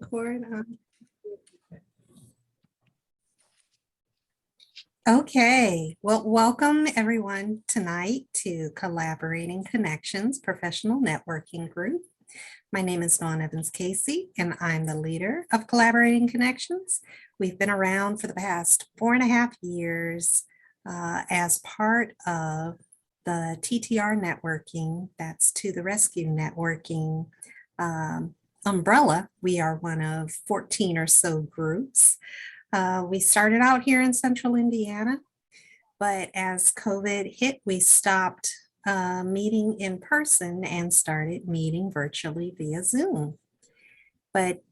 Record on. Okay, well, welcome everyone tonight to Collaborating Connections Professional Networking Group. My name is Dawn Evans Casey, and I'm the leader of Collaborating Connections. We've been around for the past 4.5 years as part of the TTR networking, that's To the Rescue networking umbrella. We are one of 14 or so groups. We started out here in central Indiana, but as COVID hit, we stopped meeting in person and started meeting virtually via Zoom. But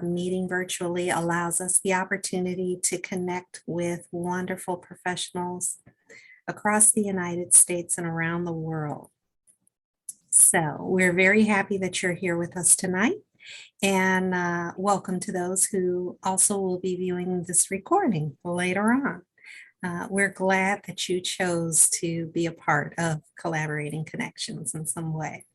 meeting virtually allows us the opportunity to connect with wonderful professionals across the United States and around the world. So we're very happy that you're here with us tonight. And welcome to those who also will be viewing this recording later on. We're glad that you chose to be a part of Collaborating Connections in some way.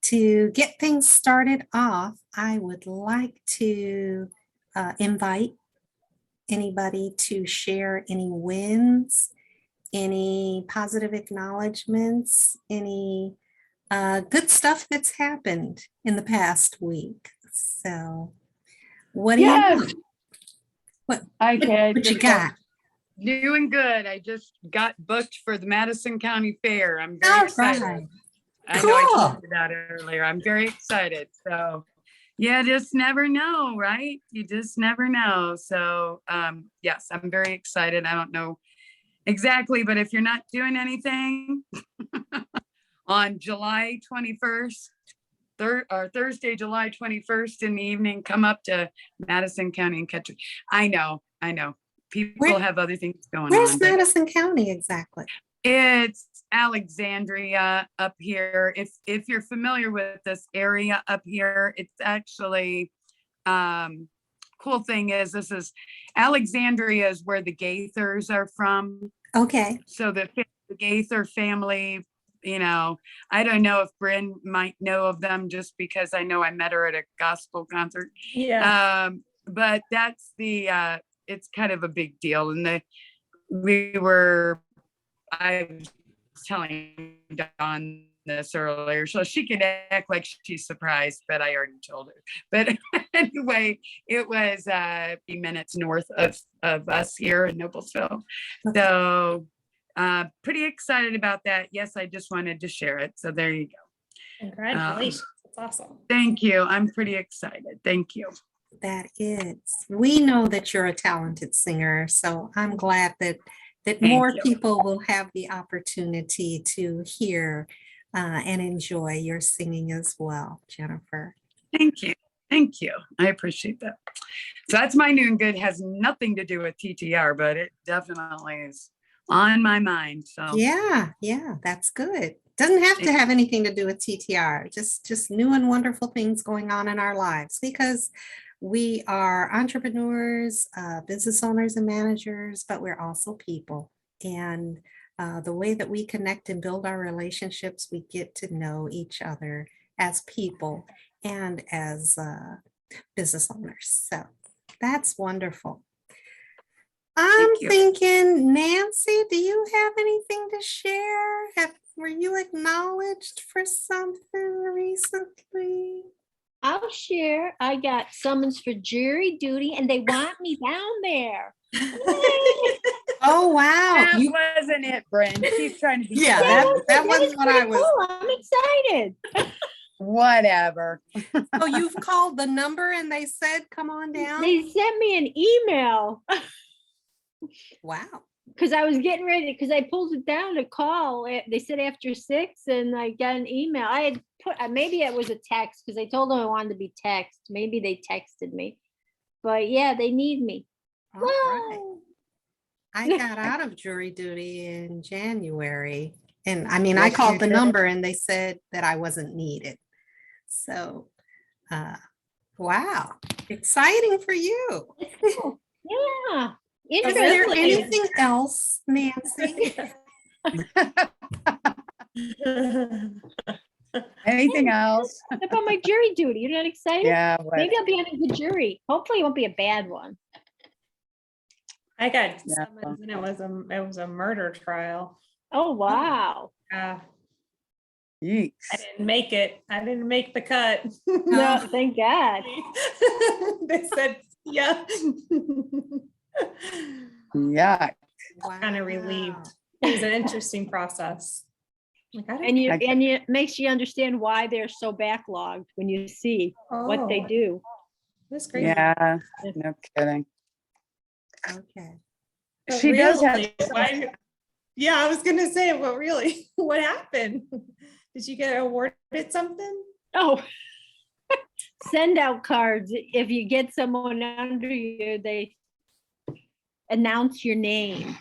To get things started off, I would like to invite anybody to share any wins, any positive acknowledgements, any good stuff that's happened in the past week. So what do you know? What you got? Doing good. I just got booked for the Madison County Fair. I'm very excited. Right. I know I told you that earlier. I'm very excited. So yeah, just never know, right? You just never know. So yes, I'm very excited. I don't know exactly, but if you're not doing anything on July 21st, Thursday, July 21st in the evening, come up to Madison County and catch it. I know. People have other things going on. Where's Madison County exactly? It's Alexandria up here. If you're familiar with this area up here, it's actually, cool thing is this is Alexandria is where the Gaithers are from. Okay. So the Gaither family, you know, I don't know if Brynn might know of them just because I know I met her at a gospel concert. Yeah. But that's the, it's kind of a big deal. And I was telling Dawn this earlier, so she can act like she's surprised, but I already told her. But anyway, it was 50 minutes north of us here in Noblesville. So pretty excited about that. Yes, I just wanted to share it. So there you go. Congratulations. That's awesome. Thank you. I'm pretty excited. Thank you. That is. We know that you're a talented singer, so I'm glad that more people will have the opportunity to hear and enjoy your singing as well, Jennifer. Thank you. Thank you. I appreciate that. So that's my new and good. Has nothing to do with TTR, but it definitely is on my mind. So yeah, that's good. Doesn't have to have anything to do with TTR, just new and wonderful things going on in our lives, because we are entrepreneurs, business owners and managers, but we're also people. And the way that we connect and build our relationships, we get to know each other as people and as business owners. So that's wonderful. I'm thinking, Nancy, do you have anything to share? Were you acknowledged for something recently? I'll share. I got summons for jury duty and they want me down there. Oh, wow. That wasn't it, Brynn. She's trying to be. Yeah, that wasn't what I was. Cool. I'm excited. Whatever. So you've called the number and they said, come on down? They sent me an email. Wow. Because I was getting ready, because I pulled it down to call. They said after 6 and I got an email. I had put, maybe it was a text because I told them I wanted to be text. Maybe they texted me. But yeah, they need me. All right. I got out of jury duty in January. And I mean, I called the number and they said that I wasn't needed. So, wow. Exciting for you. Yeah. Is there anything else, Nancy? Anything else? What about my jury duty? You're not excited? Yeah. Maybe I'll be on a good jury. Hopefully it won't be a bad one. I got Yeah. summons and it was a murder trial. Oh, wow. I Yeeks. didn't make it. I didn't make the cut. No, thank God. They said, yeah. Yeah. Kind of relieved. It was an interesting process. Like, I And don't it makes you understand why they're so backlogged when you see what they Oh, do. that's crazy. Yeah. No kidding. Okay. But She does have. really, yeah, I was gonna say, well, really, what happened? Did you get awarded something? Oh, send out cards. If you get someone under you, they announce your name.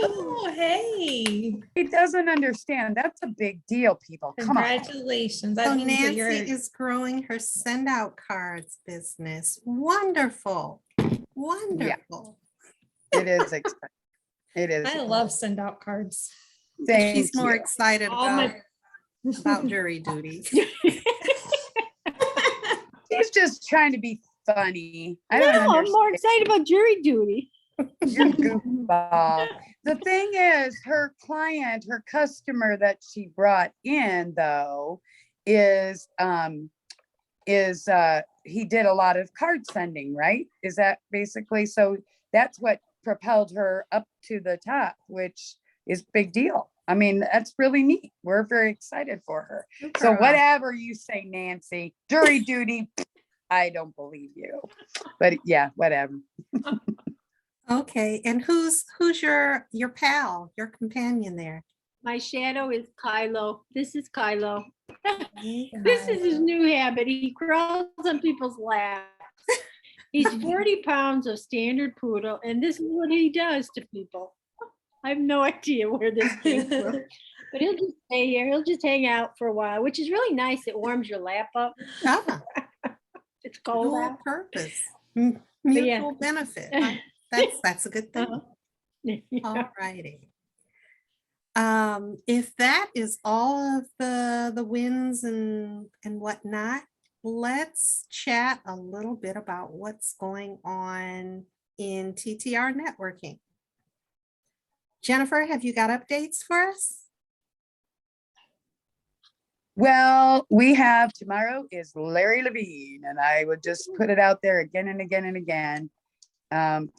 Oh, hey, He doesn't understand. That's a big deal, people. Come on. congratulations. That So means that Nancy you're is growing her send out cards business. Wonderful. Wonderful. It is exciting. It is. I love send out cards. Thank She's more you. excited All about jury duty. She's just trying to be funny. I No, don't I'm more understand. excited about jury duty. You're a goofball. The thing is, her client, her customer that she brought in though, is he did a lot of card sending, right? Is that basically, so that's what propelled her up to the top, which is big deal. I mean, that's really neat. We're very excited for her. So whatever you say, Nancy, jury duty, I don't believe you, but yeah, whatever. Okay, and who's your pal, your companion there? My shadow is Kylo. This is Kylo. Hey, This is his Kylo. new habit. He crawls on people's laps. He's 40 pounds of standard poodle, and this is what he does to people. I have no idea where this came from, but he'll just stay here. He'll just hang out for a while, which is really nice. It warms your lap up. Ah, It's cold dual out. purpose, yeah. mutual benefit. That's a good thing. Yeah. All righty. If that is all of the wins and whatnot, let's chat a little bit about what's going on in TTR networking. Jennifer, have you got updates for us? Well, we have tomorrow is Larry Levine, and I would just put it out there again and again and again.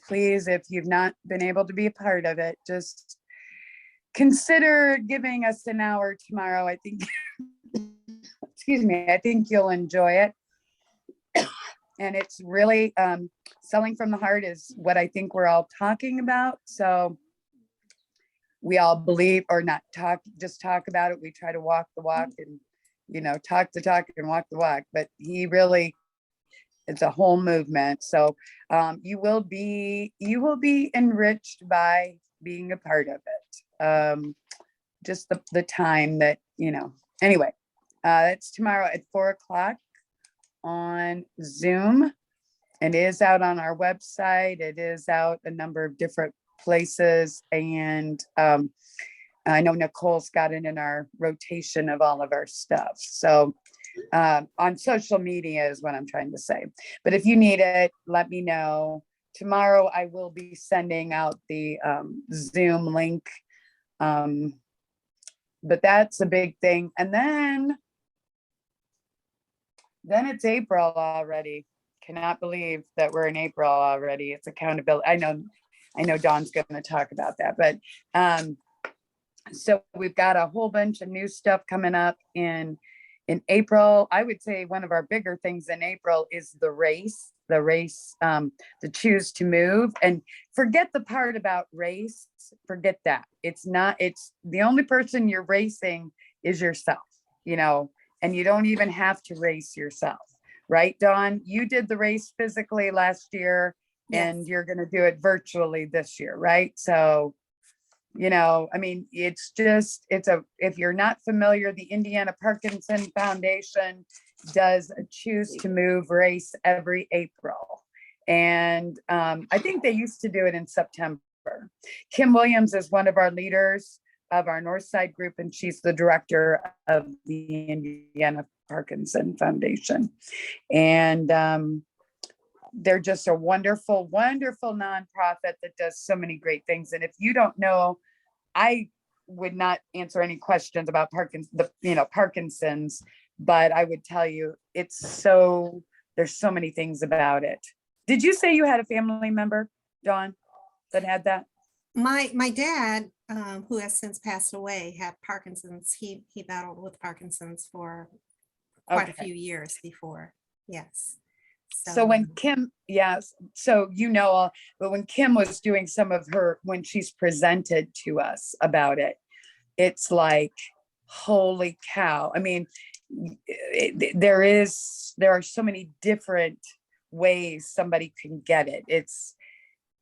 Please, if you've not been able to be a part of it, just consider giving us an hour tomorrow. I think, excuse me, I think you'll enjoy it. And it's really selling from the heart is what I think we're all talking about. So we all believe, or not talk, just talk about it. We try to walk the walk and, talk the talk and walk the walk, but he really, it's a whole movement. So you will be enriched by being a part of it. Just the time that, anyway, it's tomorrow at 4:00 on Zoom. It is out on our website. It is out a number of different places. And I know Nicole's got it in our rotation of all of our stuff. So on social media is what I'm trying to say. But if you need it, let me know. Tomorrow I will be sending out the Zoom link. But that's a big thing. And then it's April already. Cannot believe that we're in April already. It's accountability. I know Dawn's going to talk about that, but so we've got a whole bunch of new stuff coming up in April. I would say one of our bigger things in April is the race, the choose to move, and forget the part about race. Forget that. It's the only person you're racing is yourself, and you don't even have to race yourself. Right, Dawn? You did the race physically last year, and you're going to do it virtually this year, right? So, if you're not familiar, the Indiana Parkinson Foundation does a Choose to Move race every April. And I think they used to do it in September. Kim Williams is one of our leaders. of our North Side group, and she's the director of the Indiana Parkinson Foundation. And they're just a wonderful, wonderful nonprofit that does so many great things. And if you don't know, I would not answer any questions about Parkinson's, but I would tell you there's so many things about it. Did you say you had a family member, Dawn, that had that? My dad, who has since passed away, had Parkinson's. He battled with Parkinson's for quite a few years before. Yes. So when Kim, yes, so but when Kim was doing some of when she's presented to us about it, it's like, holy cow. I mean, there are so many different ways somebody can get it. It's,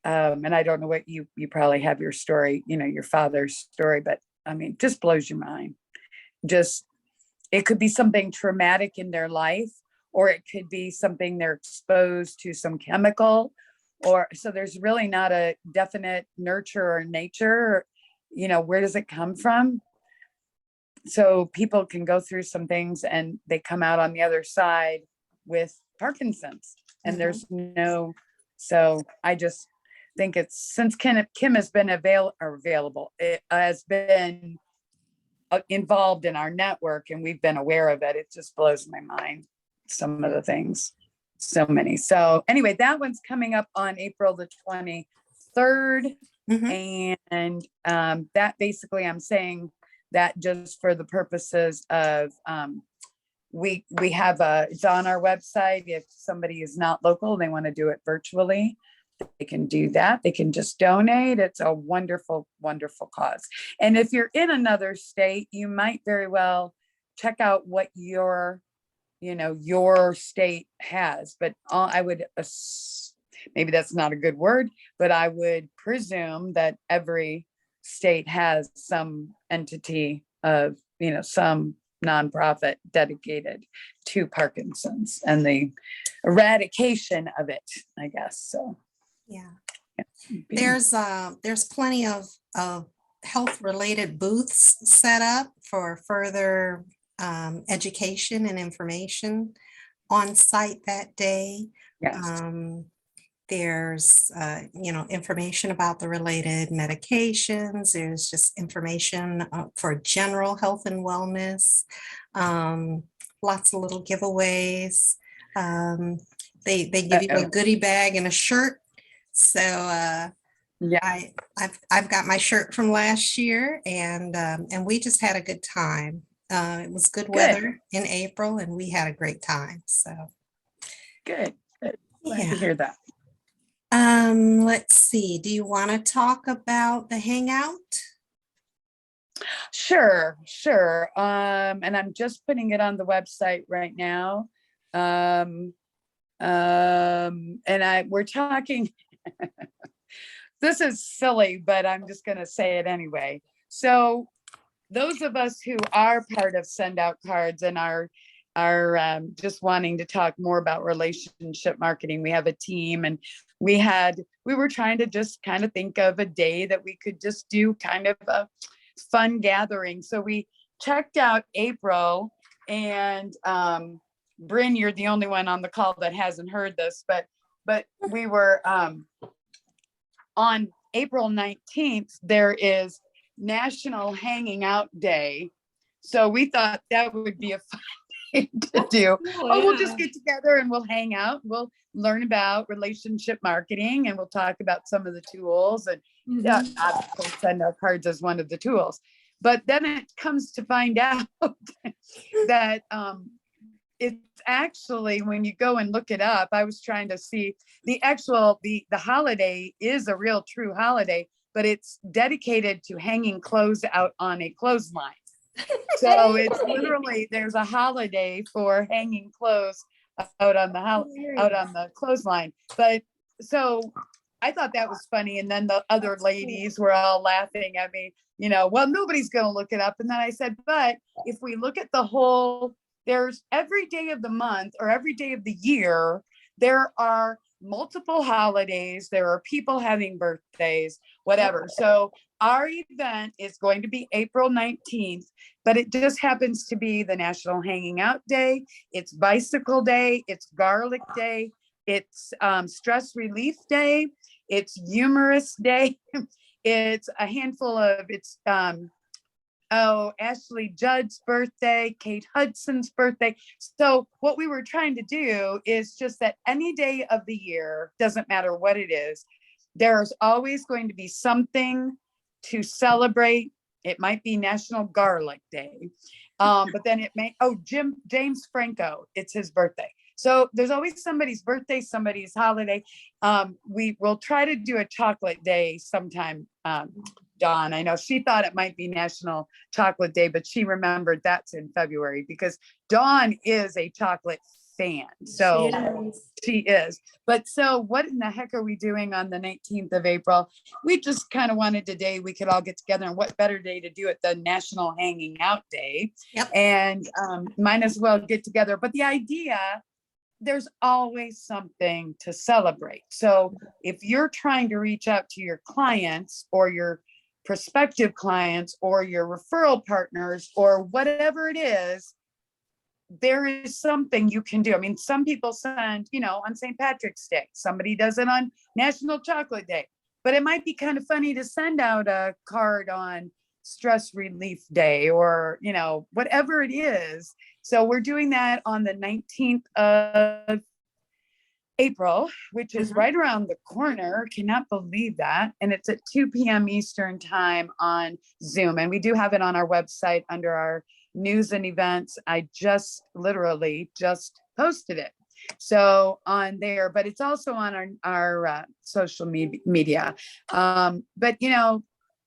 and I don't know what you probably have your story, your father's story, but I mean, just blows your mind. It could be something traumatic in their life, or it could be something they're exposed to some chemical, so there's really not a definite nurture or nature, where does it come from? So people can go through some things and they come out on the other side with Parkinson's, and there's so I just think it's, since Kim has been available, it has been involved in our network and we've been aware of it. It just blows my mind. Some of the things, so many. So anyway, that one's coming up on April the 23rd. And that basically, I'm saying that just for the purposes of, we have it's on our website. If somebody is not local, they want to do it virtually, they can do that. They can just donate. It's a wonderful, wonderful cause. And if you're in another state, you might very well check out what your state has, but I would, maybe that's not a good word, but I would presume that every state has some entity of, some nonprofit dedicated to Parkinson's and the eradication of it, I guess. So, yeah. There's plenty of health related booths set up for further education and information on site that day. yes. There's information about the related medications. There's just information for general health and wellness. Lots of little giveaways. They give you a goodie bag and a shirt. So Yeah. I've got my shirt from last year, and we just had a good time. It was good weather in April, and we had a great time. So good. Glad to hear that. Let's see. Do you want to talk about the hangout? Sure. And I'm just putting it on the website right now. And we're talking. This is silly, but I'm just going to say it anyway. So those of us who are part of Send Out Cards and are just wanting to talk more about relationship marketing, we have a team, and we were trying to just kind of think of a day that we could just do kind of a fun gathering. So we checked out April, and Brynn, you're the only one on the call that hasn't heard this, but we were on April 19th, there is National Hanging Out Day. So we thought that would be a fun thing to do. We'll just get together and we'll hang out. We'll learn about relationship marketing, and we'll talk about some of the tools. And obviously Send Out Cards as one of the tools. But then it comes to find out that it's actually, when you go and look it up, I was trying to see the holiday is a real true holiday, but it's dedicated to hanging clothes out on a clothesline. So it's literally, there's a holiday for hanging clothes out on the clothesline. But so I thought that was funny. And then the other ladies were all laughing at me, well, nobody's going to look it up. And then I said, but if we look at the whole, there's every day of the month or every day of the year, there are multiple holidays. There are people having birthdays, whatever. So our event is going to be April 19th, but it just happens to be the National Hanging Out Day. It's Bicycle Day. It's Garlic Day. It's Stress Relief Day. It's Humorous Day. It's a handful of, Ashley Judd's birthday, Kate Hudson's birthday. So what we were trying to do is just that any day of the year, doesn't matter what it is, there's always going to be something to celebrate. It might be National Garlic Day. But then it may, James Franco, it's his birthday. So there's always somebody's birthday, somebody's holiday. We will try to do a chocolate day sometime. Dawn, I know she thought it might be National Chocolate Day, but she remembered that's in February because Dawn is a chocolate fan. So she is. But so what in the heck are we doing on the 19th of April? We just kind of wanted a day we could all get together, and what better day to do it than National Hanging Out Day. Yep. And might as well get together. But the idea, there's always something to celebrate. So if you're trying to reach out to your clients or your prospective clients or your referral partners or whatever it is, there is something you can do. I mean, some people send, on St. Patrick's Day, somebody does it on National Chocolate Day, but it might be kind of funny to send out a card on Stress Relief Day or, whatever it is. So we're doing that on the 19th of April, which is right around the corner. Cannot believe that. And it's at 2 p.m. Eastern time on Zoom. And we do have it on our website under our news and events. I literally just posted it. So on there, but it's also on our social media. But,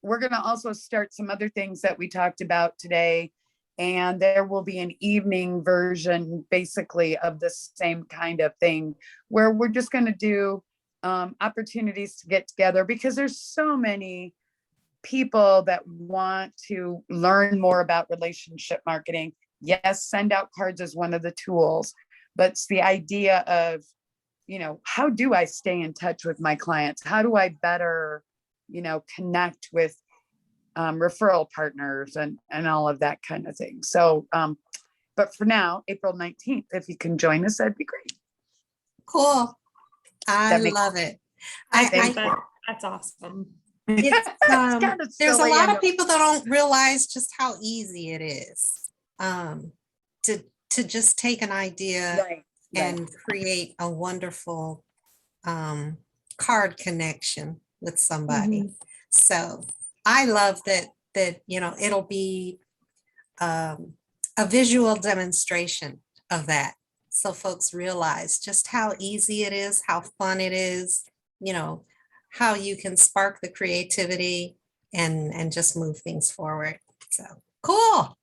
we're going to also start some other things that we talked about today. And there will be an evening version, basically, of the same kind of thing, where we're just going to do opportunities to get together, because there's so many people that want to learn more about relationship marketing. Yes, send out cards is one of the tools, but it's the idea of, how do I stay in touch with my clients? How do I better, connect with referral partners and all of that kind of thing. So, but for now, April 19th, if you can join us, that'd be great. Cool. I love it. I think that's awesome. It's, kind of there's a silly, lot of people that don't realize just how easy it is to just take an idea and create a wonderful card connection with somebody. So I love that it'll be a visual demonstration of that. So folks realize just how easy it is, how fun it is, how you can spark the creativity and just move things forward. So cool.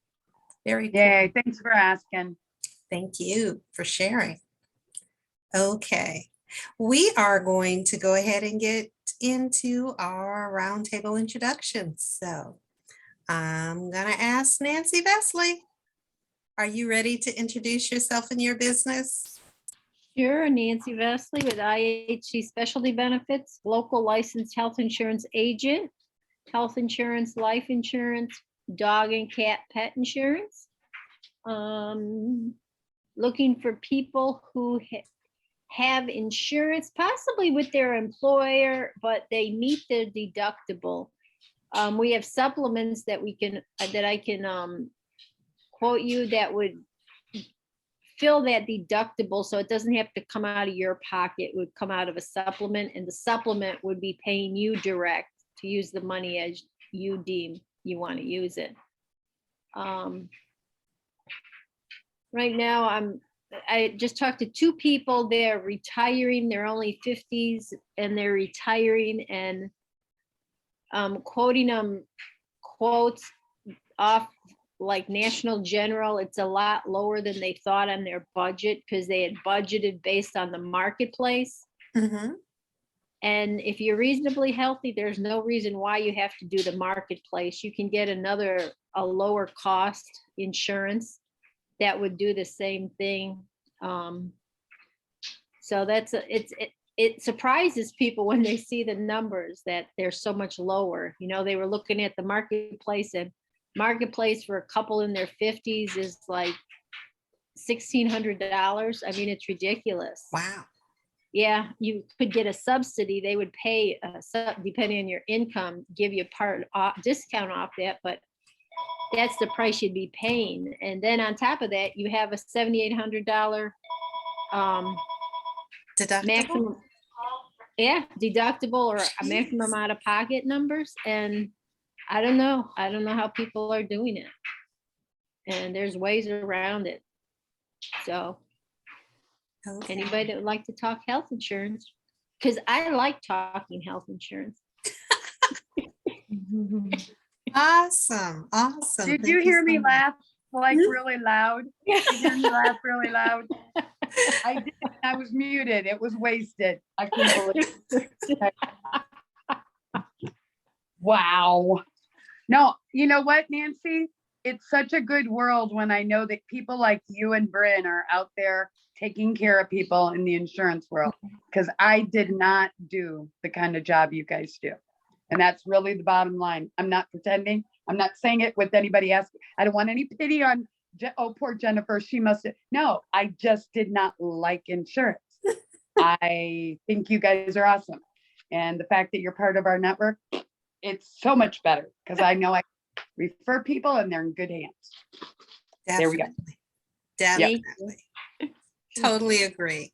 Very cool. Yay, thanks for asking. Thank you for sharing. Okay. We are going to go ahead and get into our roundtable introductions. So I'm going to ask Nancy Vesley, are you ready to introduce yourself and your business? Sure, Nancy Vesley with IHC Specialty Benefits, local licensed health insurance agent, health insurance, life insurance, dog and cat pet insurance. Looking for people who have insurance, possibly with their employer, but they meet their deductible. We have supplements that I can quote you that would fill that deductible, so it doesn't have to come out of your pocket. It would come out of a supplement, and the supplement would be paying you direct to use the money as you deem you want to use it. Right now, I just talked to two people. They're retiring. They're only 50s, and they're retiring, and quoting them quotes off like National General. It's a lot lower than they thought on their budget, because they had budgeted based on the marketplace. Mm-hmm. And if you're reasonably healthy, there's no reason why you have to do the marketplace. You can get a lower cost insurance that would do the same thing. So it surprises people when they see the numbers that they're so much lower. You know, they were looking at the marketplace, and marketplace for a couple in their 50s is like $1,600. I mean, it's ridiculous. Wow. Yeah, you could get a subsidy. They would pay, depending on your income, give you a part off, discount off that, but that's the price you'd be paying. And then on top of that, you have a $7,800 Deductible? maximum, yeah, deductible or a maximum out of pocket numbers. And I don't know how people are doing it. And there's ways around it. So Okay. anybody that would like to talk health insurance, because I like talking health insurance. Awesome. Awesome. Did Thank you hear so me much. laugh like really loud? Did you hear me laugh really loud? I did. I was muted. It was wasted. I couldn't believe it. Wow. No, you know what, Nancy? It's such a good world when I know that people like you and Brynn are out there taking care of people in the insurance world, because I did not do the kind of job you guys do. And that's really the bottom line. I'm not pretending. I'm not saying it with anybody else. I don't want any pity on, oh, poor Jennifer. She must have. No, I just did not like insurance. I think you guys are awesome. And the fact that you're part of our network, it's so much better because I know I refer people and they're in good hands. There we go. Definitely. Totally agree.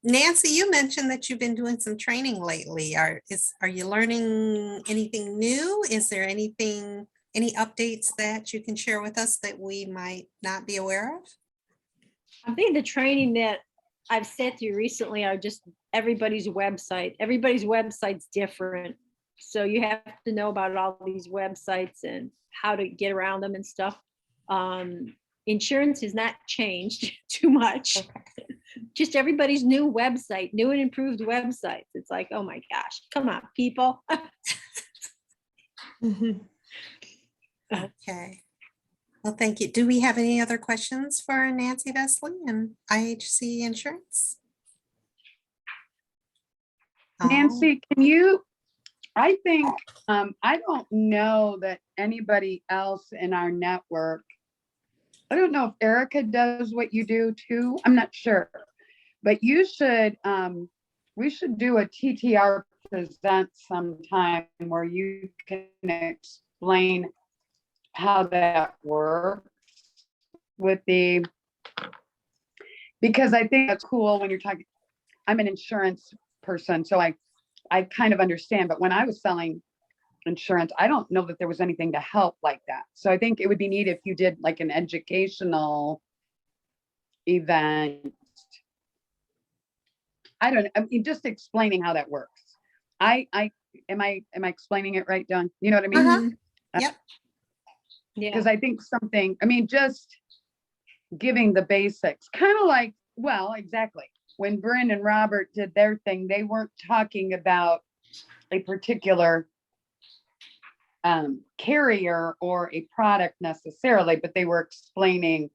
Nancy, you mentioned that you've been doing some training lately. Are you learning anything new? Is there any updates that you can share with us that we might not be aware of? I think the training that I've sat through recently are just everybody's website. Everybody's website's different. So you have to know about all these websites and how to get around them and stuff. Insurance has not changed too much. Okay. Just everybody's new website, new and improved websites. It's like, oh my gosh, come on, people. Okay. Well, thank you. Do we have any other questions for Nancy Vesley and IHC Insurance? Nancy, can you, I think, I don't know that anybody else in our network, I don't know if Erica does what you do too. I'm not sure, but you should, we should do a TTR present sometime where you can explain how that works with because I think that's cool when you're talking, I'm an insurance person, so I kind of understand, but when I was selling insurance, I don't know that there was anything to help like that. So I think it would be neat if you did like an educational event. I don't know, I mean, just explaining how that works. Am I explaining it right, Dawn? You know what I mean? Uh-huh. Yep. Yeah. Because I think something, I mean, just giving the basics, kind of like, well, exactly. When Brynn and Robert did their thing, they weren't talking about a particular carrier or a product necessarily, but they were explaining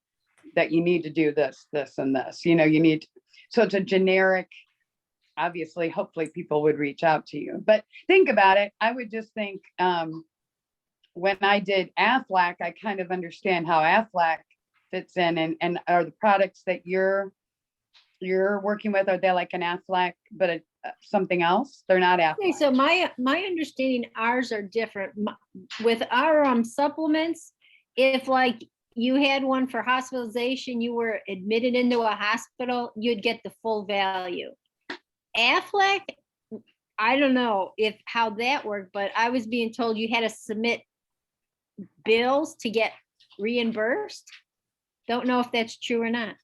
that you need to do this, this, and this, you know, you need to, so it's a generic, obviously, hopefully people would reach out to you, but think about it. I would just think, when I did Aflac, I kind of understand how Aflac fits in, and are the products that you're working with, are they like an Aflac, but something else? They're not Aflac. Okay, so my understanding, ours are different. With our supplements, if like you had one for hospitalization, you were admitted into a hospital, you'd get the full value. Aflac, I don't know how that worked, but I was being told you had to submit bills to get reimbursed. Don't know if that's true or not.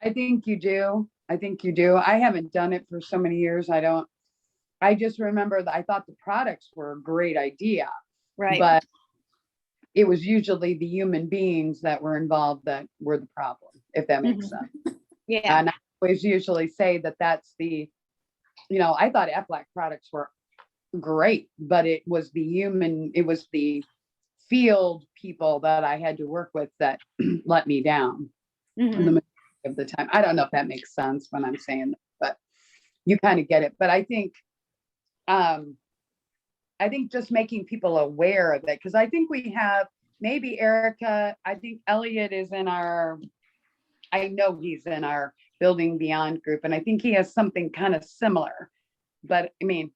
I think you do. I haven't done it for so many years. I just remember that I thought the products were a great idea. Right. But it was usually the human beings that were involved that were the problem, if that makes sense. Yeah. And I always usually say that that's the, you know, I thought Aflac products were great, but it was the field people that I had to work with that let me down. The majority of the time. I don't know if that makes sense when I'm saying that, but you kind of get it. But I think just making people aware of it, because I think we have maybe Erica, I think Elliot is in our, I know he's in our Building Beyond group, and I think he has something kind of similar. But I mean,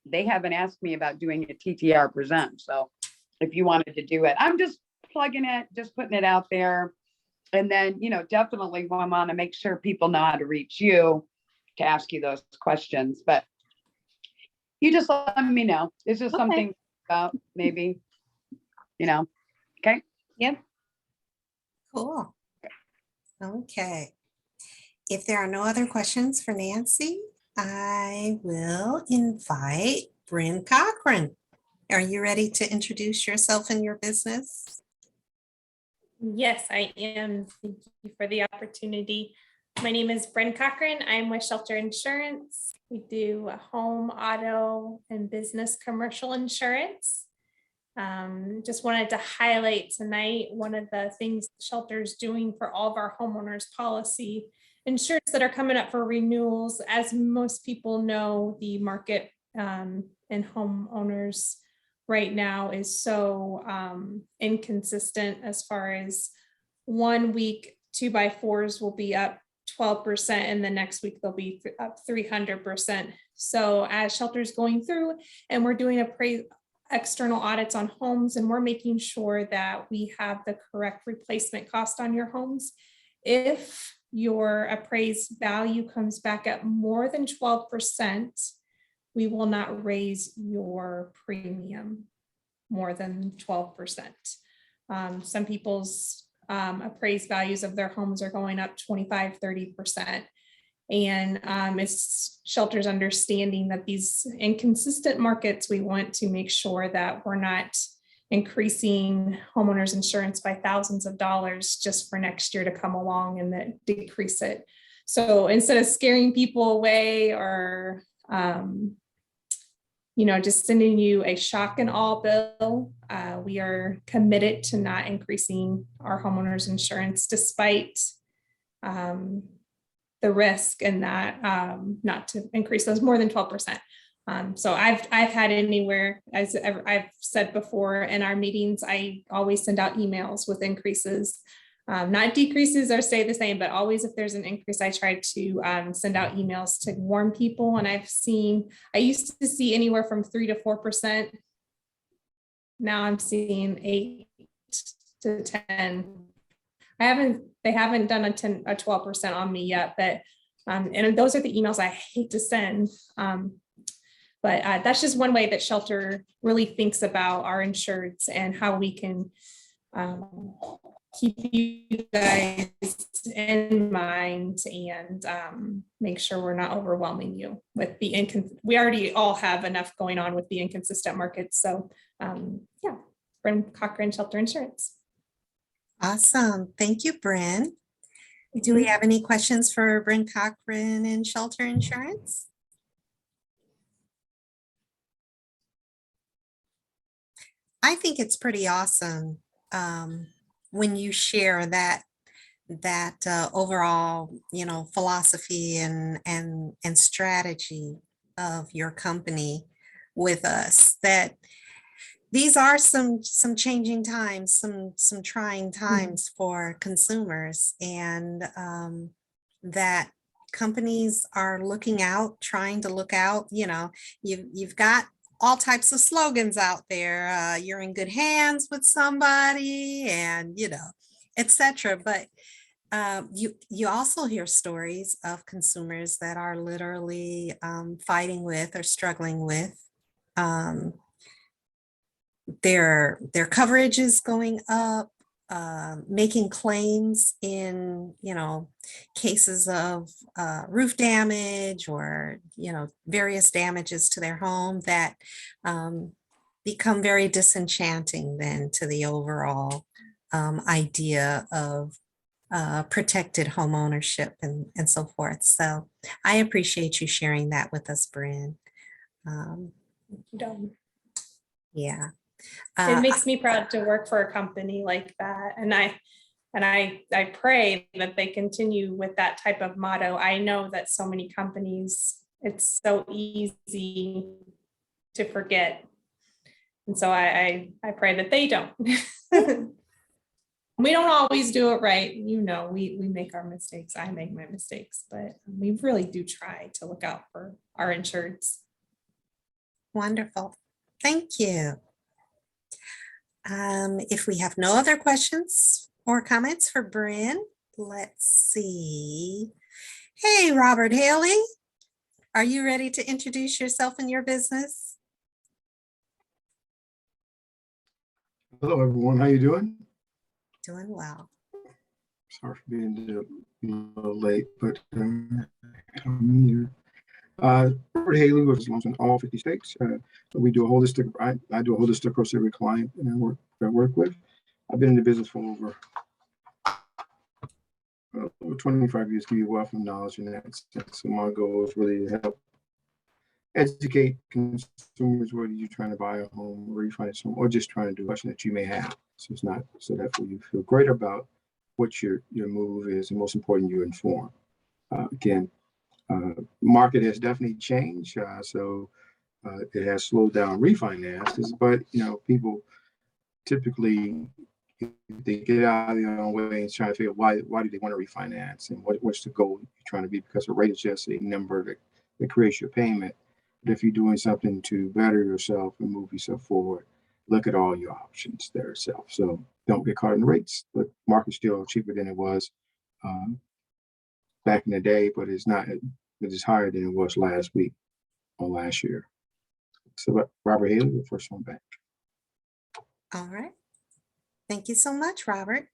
they haven't asked me about doing a TTR present. So if you wanted to do it, I'm just plugging it, just putting it out there. And then, you know, definitely we want to make sure people know how to reach you to ask you those questions. But you just let me know. It's just Okay. something about maybe, you know, okay? Yep. Cool. Okay. If there are no other questions for Nancy, I will invite Brynn Cochran. Are you ready to introduce yourself and your business? Yes, I am. Thank you for the opportunity. My name is Brynn Cochran. I'm with Shelter Insurance. We do home, auto, and business commercial insurance. Just wanted to highlight tonight one of the things Shelter is doing for all of our homeowners policy insurance that are coming up for renewals. As most people know, the market and homeowners right now is so inconsistent as far as 1 week 2x4s will be up 12% and the next week they'll be up 300%. So as Shelter's going through and we're doing external audits on homes, and we're making sure that we have the correct replacement cost on your homes. If your appraised value comes back at more than 12%, we will not raise your premium more than 12%. Some people's appraised values of their homes are going up 25, 30%. And it's Shelter's understanding that these inconsistent markets, we want to make sure that we're not increasing homeowners insurance by thousands of dollars just for next year to come along and then decrease it. So instead of scaring people away or, just sending you a shock and awe bill, we are committed to not increasing our homeowners insurance despite the risk and that not to increase those more than 12%. So I've had anywhere, as I've said before in our meetings, I always send out emails with increases, not decreases or stay the same, but always if there's an increase, I try to send out emails to warn people. And I used to see anywhere from 3 to 4%. Now I'm seeing 8 to 10. They haven't done a 12% on me yet, but and those are the emails I hate to send. But that's just one way that Shelter really thinks about our insureds and how we can keep you guys in mind and make sure we're not overwhelming you with we already all have enough going on with the inconsistent markets. So yeah, Brynn Cochran, Shelter Insurance. Awesome. Thank you, Brynn. Do we have any questions for Brynn Cochran and Shelter Insurance? I think it's pretty awesome when you share that overall, philosophy and strategy of your company with us, that these are some changing times, some trying times for consumers, and that companies are looking out, trying to look out. You've got all types of slogans out there. You're in good hands with somebody, and etc. But you also hear stories of consumers that are literally fighting with or struggling with their coverage is going up, making claims in cases of roof damage or various damages to their home that become very disenchanting then to the overall idea of protected home ownership and so forth. So I appreciate you sharing that with us, Brynn. Yeah. It makes me proud to work for a company like that. And And I pray that they continue with that type of motto. I know that so many companies, it's so easy to forget. And so I pray that they don't. We don't always do it right. You know, we make our mistakes. I make my mistakes, but we really do try to look out for our insureds. Wonderful. Thank you. If we have no other questions or comments for Brynn, let's see. Hey, Robert Hailey, are you ready to introduce yourself and your business? Hello, everyone. How you doing? Doing well. Sorry for being a little late, but I'm here. Robert Hailey was launched in all 50 states. We do a holistic. I do a holistic approach to every client and I work with. I've been in the business for over 25 years. Give you wealth of knowledge in that sense. So my goal is really to help educate consumers, whether you're trying to buy a home or refinance home or just trying to do a question that you may have. So it's not so that you feel great about what your move is, and most important, you're informed. Market has definitely changed, so it has slowed down refinances. But people typically, if they get out of their own way and try to figure out why do they want to refinance and what's the goal you're trying to be, because a rate is just a number that creates your payment. But if you're doing something to better yourself and move yourself forward, look at all your options there yourself. So don't get caught in the rates. The market's still cheaper than it was back in the day, but it's not. It is higher than it was last week or last year. So Robert Hailey, the first one back. All right. Thank you so much, Robert.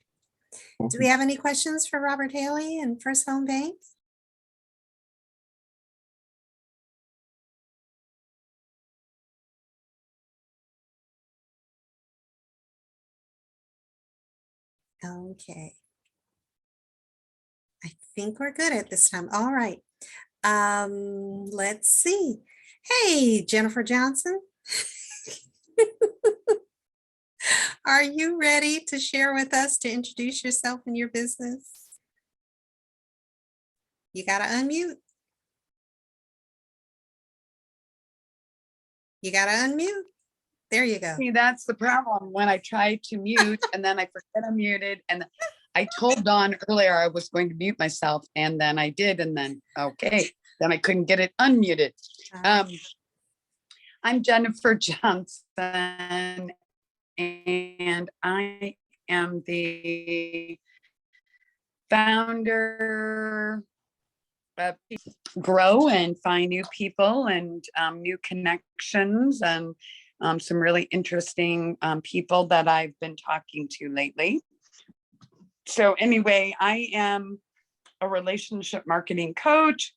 Welcome. Do we have any questions for Robert Hailey and First Home Bank? Okay. I think we're good at this time. All right. Let's see. Hey, Jennifer Johnson. Are you ready to share with us to introduce yourself and your business? You got to unmute. You got to unmute. There you go. See, that's the problem when I try to mute and then I forget I'm muted. And I told Dawn earlier I was going to mute myself, and then I did, and then okay, then I couldn't get it unmuted. I'm Jennifer Johnson, and I am the founder of Grow and Find New People and new connections and some really interesting people that I've been talking to lately. So anyway, I am a relationship marketing coach,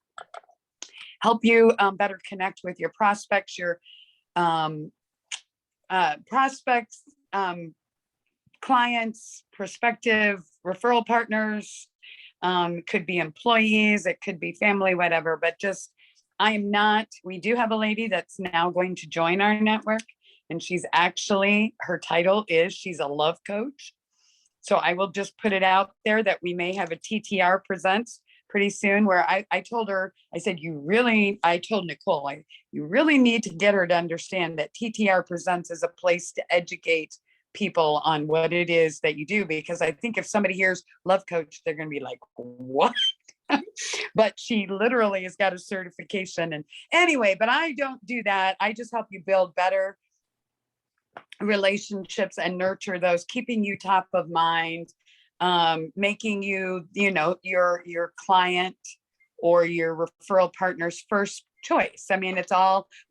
help you better connect with your prospects, clients, prospective referral partners, could be employees, it could be family, whatever, but just, we do have a lady that's now going to join our network, and she's actually, her title is, she's a love coach. So I will just put it out there that we may have a TTR Presents pretty soon, where I told her, I said, I told Nicole, you really need to get her to understand that TTR Presents is a place to educate people on what it is that you do, because I think if somebody hears love coach, they're going to be like, what? But she literally has got a certification. And anyway, but I don't do that. I just help you build better relationships and nurture those, keeping you top of mind, making you, your client or your referral partner's first choice. I mean,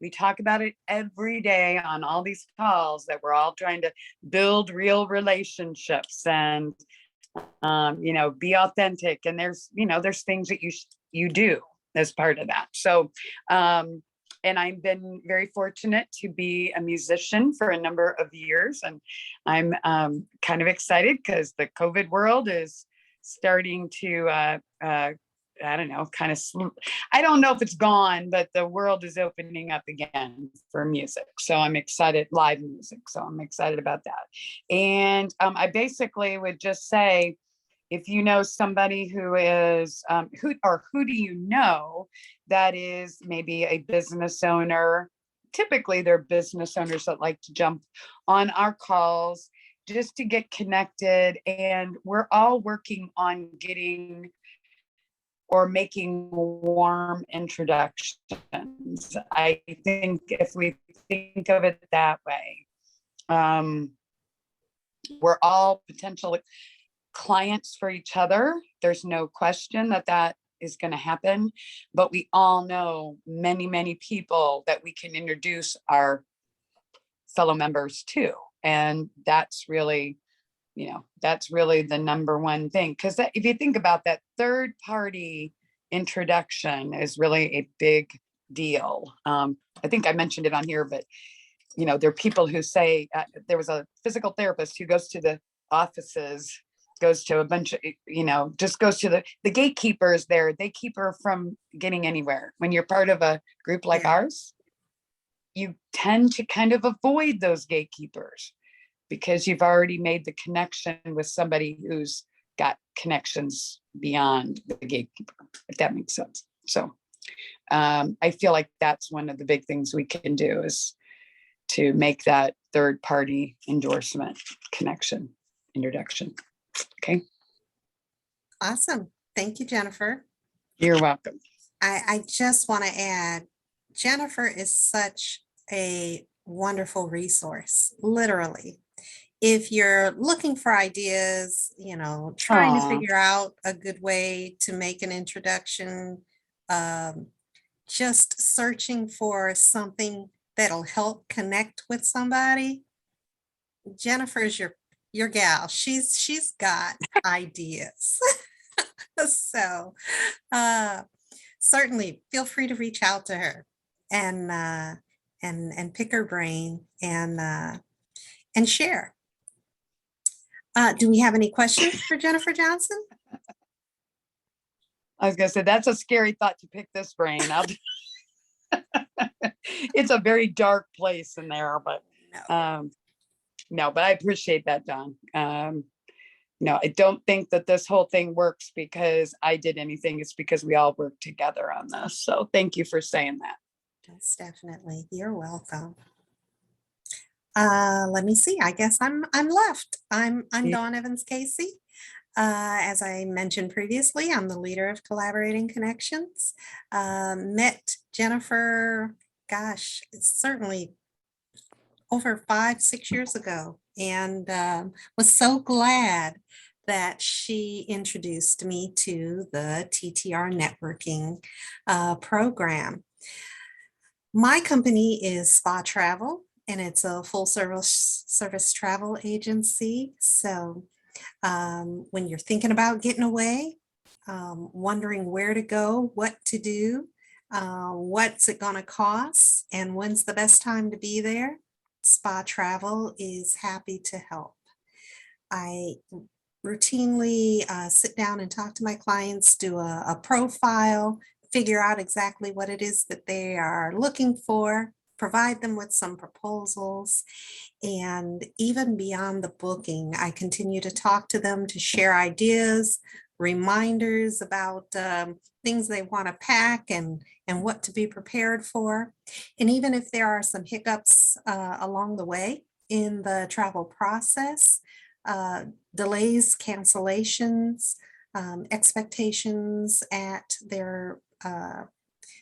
we talk about it every day on all these calls, that we're all trying to build real relationships and, be authentic. And there's things that you do as part of that. So, and I've been very fortunate to be a musician for a number of years. And I'm kind of excited because the COVID world is starting to, I don't know, I don't know if it's gone, but the world is opening up again for music. So I'm excited, live music. So I'm excited about that. And I basically would just say, if you know somebody who is, who do you know that is maybe a business owner? Typically, they're business owners that like to jump on our calls just to get connected. And we're all working on getting or making warm introductions. I think if we think of it that way, we're all potential clients for each other. There's no question that that is going to happen, but we all know many, many people that we can introduce our fellow members to. And that's really, that's really the number one thing. Because if you think about that, third party introduction is really a big deal. I think I mentioned it on here, but there are people who say, there was a physical therapist who goes to the offices, goes to a bunch of, just goes to the gatekeepers there. They keep her from getting anywhere. When you're part of a group like ours, you tend to kind of avoid those gatekeepers because you've already made the connection with somebody who's got connections beyond the gatekeeper, if that makes sense. So I feel like that's one of the big things we can do is to make that third party endorsement connection introduction. Okay. Awesome. Thank you, Jennifer. You're welcome. I just want to add, Jennifer is such a wonderful resource, literally. If you're looking for ideas, trying to figure out a good way to make an introduction, just searching for something that'll help connect with somebody, Jennifer's your gal. She's got ideas. So certainly feel free to reach out to her and pick her brain and share. Do we have any questions for Jennifer Johnson? I was going to say, that's a scary thought to pick this brain. It's a very dark place in there, but no, but I appreciate that, Dawn. No, I don't think that this whole thing works because I did anything. It's because we all work together on this. So thank you for saying that. Yes, definitely. You're welcome. Let me see. I guess I'm left. I'm Dawn Evans Casey. As I mentioned previously, I'm the leader of Collaborating Connections. Met Jennifer, gosh, it's certainly over 5-6 years ago, and was so glad that she introduced me to the TTR networking program. My company is Spa Travel, and it's a full service travel agency. So when you're thinking about getting away, wondering where to go, what to do, what's it going to cost, and when's the best time to be there, Spa Travel is happy to help. I routinely sit down and talk to my clients, do a profile, figure out exactly what it is that they are looking for, provide them with some proposals, and even beyond the booking, I continue to talk to them to share ideas, reminders about things they want to pack and what to be prepared for. And even if there are some hiccups along the way in the travel process, delays, cancellations, expectations at their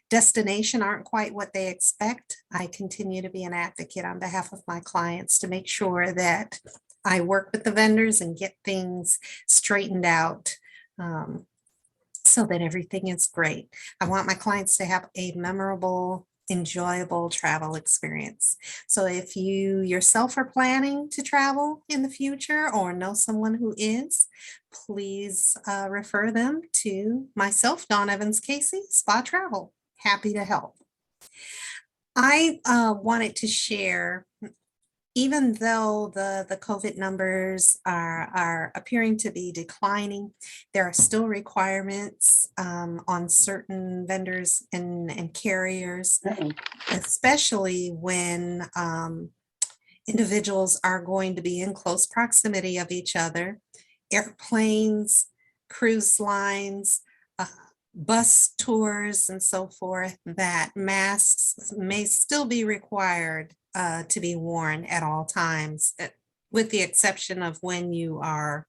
destination aren't quite what they expect, I continue to be an advocate on behalf of my clients to make sure that I work with the vendors and get things straightened out so that everything is great. I want my clients to have a memorable, enjoyable travel experience. So if you yourself are planning to travel in the future or know someone who is, please refer them to myself, Dawn Evans Casey, Spa Travel. Happy to help. I wanted to share, even though the COVID numbers are appearing to be declining, there are still requirements on certain vendors and carriers, especially when individuals are going to be in close proximity of each other. Airplanes cruise lines, bus tours and so forth, that masks may still be required to be worn at all times, with the exception of when you are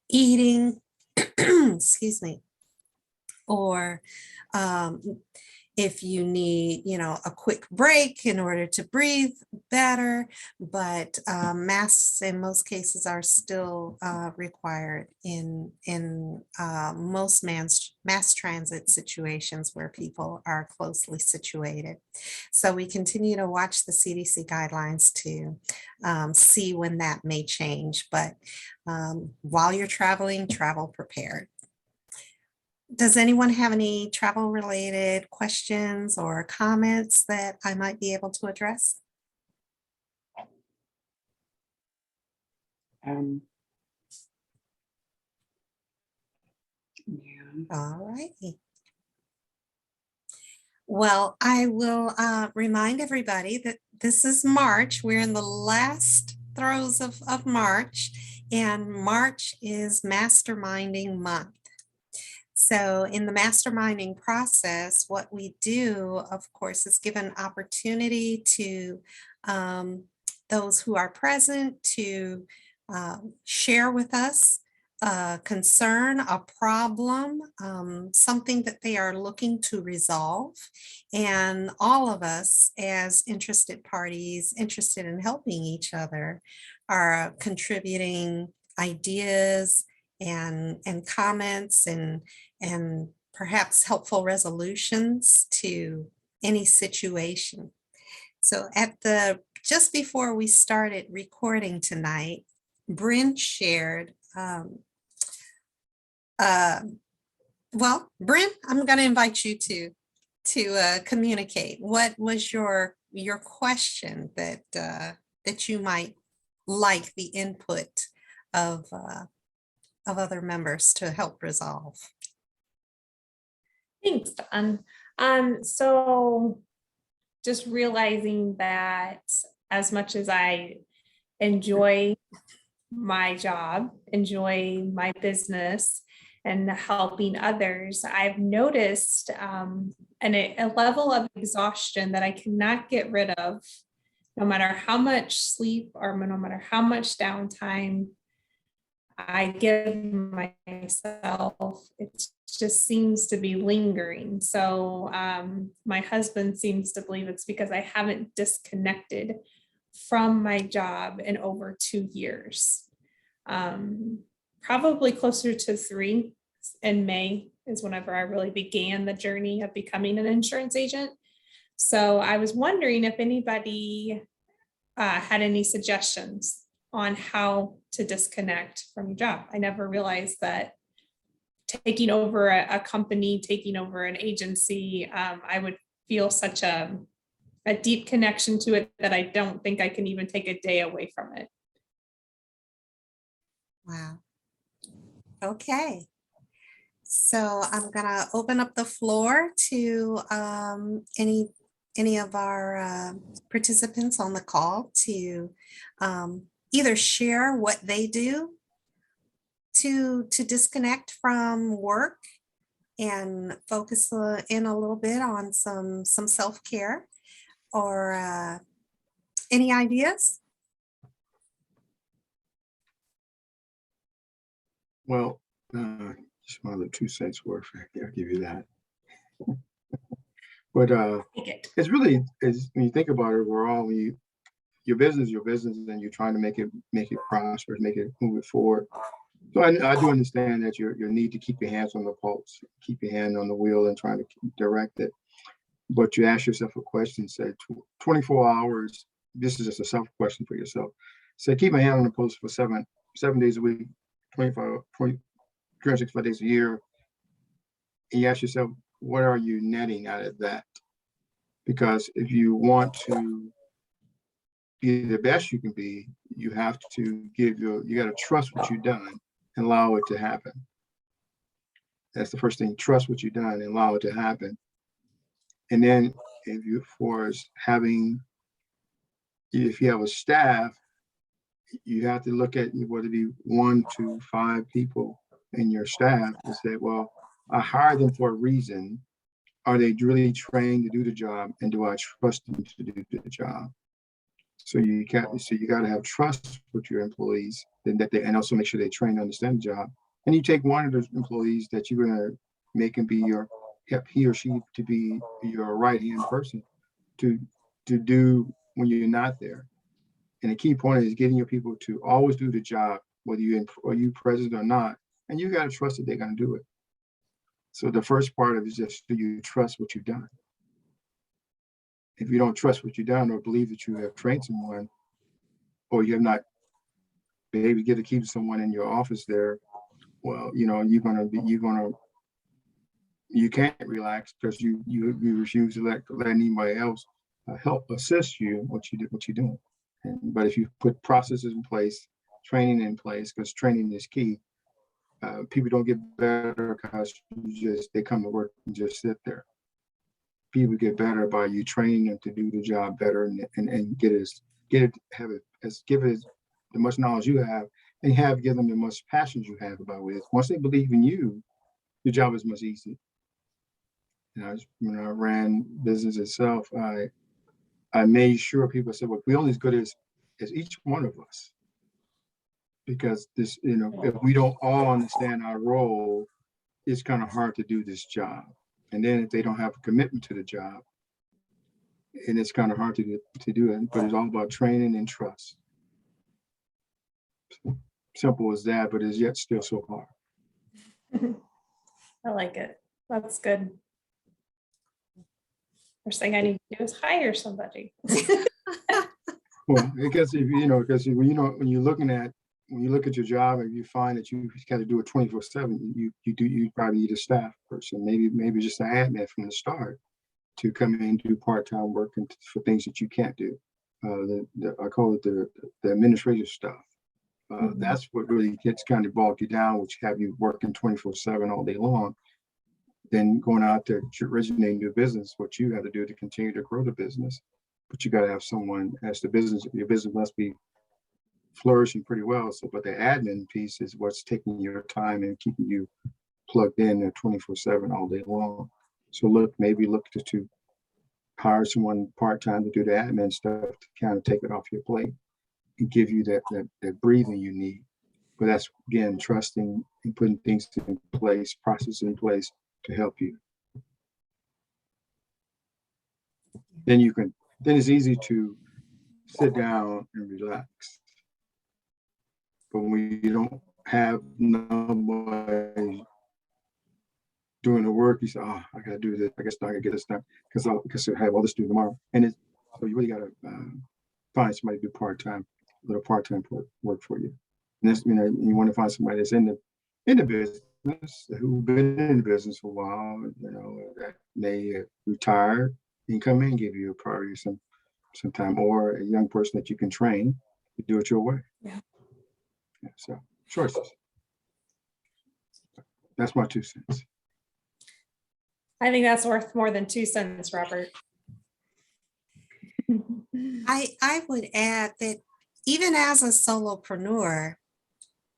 eating, excuse me, or if you need, a quick break in order to breathe better, but masks in most cases are still required in most mass transit situations where people are closely situated. So we continue to watch the CDC guidelines to see when that may change, but while you're traveling, travel prepared. Does anyone have any travel related questions or comments that I might be able to address? Yeah. All righty. Well, I will remind everybody that this is March. We're in the last throes of March, and March is Masterminding Month. So in the masterminding process, what we do, of course, is give an opportunity to those who are present to share with us a concern, a problem, something that they are looking to resolve. And all of us as interested parties, interested in helping each other, are contributing ideas and comments and perhaps helpful resolutions to any situation. So just before we started recording tonight, Brynn shared, well, Brynn, I'm going to invite you to communicate. What was your question that you might like the input of other members to help resolve? Thanks, Dawn. So just realizing that as much as I enjoy my job, enjoy my business and helping others, I've noticed a level of exhaustion that I cannot get rid of, no matter how much sleep or no matter how much downtime I give myself. It just seems to be lingering. So my husband seems to believe it's because I haven't disconnected from my job in over 2 years. Probably closer to 3. In May is whenever I really began the journey of becoming an insurance agent. So I was wondering if anybody had any suggestions on how to disconnect from your job. I never realized that taking over a company, taking over an agency, I would feel such a deep connection to it that I don't think I can even take a day away from it. Wow. Okay. So I'm gonna open up the floor to any of our participants on the call to either share what they do to disconnect from work and focus in a little bit on some self-care, or any ideas? Well, just one of the 2 cents worth. I'll give you that. But it's really, when you think about it, we're all, your business, and you're trying to make it prosperous, make it move it forward. So I do understand that your need to keep your hands on the pulse, keep your hand on the wheel and trying to direct it. But you ask yourself a question, say 24 hours, this is just a self question for yourself. Say, keep my hand on the pulse for seven days a week, 365 days a year. And you ask yourself, what are you netting out of that? Because if you want to be the best you can be, you have to you got to trust what you've done and allow it to happen. That's the first thing. Trust what you've done and allow it to happen. And then if you have a staff, you have to look at whether it be 1 to 5 people and your staff is that, well, I hired them for a reason. Are they really trained to do the job? And do I trust them to do the job? So you got to have trust with your employees, and also make sure they train to understand the job. And you take one of those employees that you're going to make him be he or she to be your right-hand person to do when you're not there. And the key point is getting your people to always do the job, whether you present or not. And you got to trust that they're going to do it. So the first part of it is just, do you trust what you've done? If you don't trust what you've done or believe that you have trained someone, or you have not been able to get to keep someone in your office there, well, you can't relax because you refuse to let anybody else help assist you what you're doing. But if you put processes in place, training in place, because training is key, people don't get better because they come to work and just sit there. People get better by you training them to do the job better and give it the much knowledge you have, and give them the much passion you have about it. Once they believe in you, your job is much easier. When I ran business itself, I made sure people said, well, we're only as good as each one of us. Because this, if we don't all understand our role, it's kind of hard to do this job. And then if they don't have a commitment to the job, and it's kind of hard to do it, but it's all about training and trust. Simple as that, but it's yet still so hard. I like it. That's good. First thing I need to do is hire somebody. Well, because when you look at your job and you find that you got to do it 24/7, you probably need a staff person, maybe just an admin from the start to come in and do part-time work and for things that you can't do. I call it the administrative stuff. That's what really gets kind of bogged you down, which have you working 24/7 all day long. Then going out there to originate new business, what you have to do to continue to grow the business. But you got to have someone as your business must be flourishing pretty well. So, but the admin piece is what's taking your time and keeping you plugged in there 24/7 all day long. So maybe look to hire someone part-time to do the admin stuff to kind of take it off your plate and give you that breathing you need. But that's, again, trusting and putting things in place, processes in place to help you. Then it's easy to sit down and relax. But when you don't have nobody doing the work, you say, oh, I got to do this. I guess I got to get this done because I have all this to do tomorrow. And so you really got to find somebody to do part-time work for you. And that's, you want to find somebody that's in the business, who've been in the business for a while, that may retire and come in and give you probably some time, or a young person that you can train to do it your way. Yeah, so choices. That's my 2 cents. I think that's worth more than 2 cents, Robert. I would add that even as a solopreneur,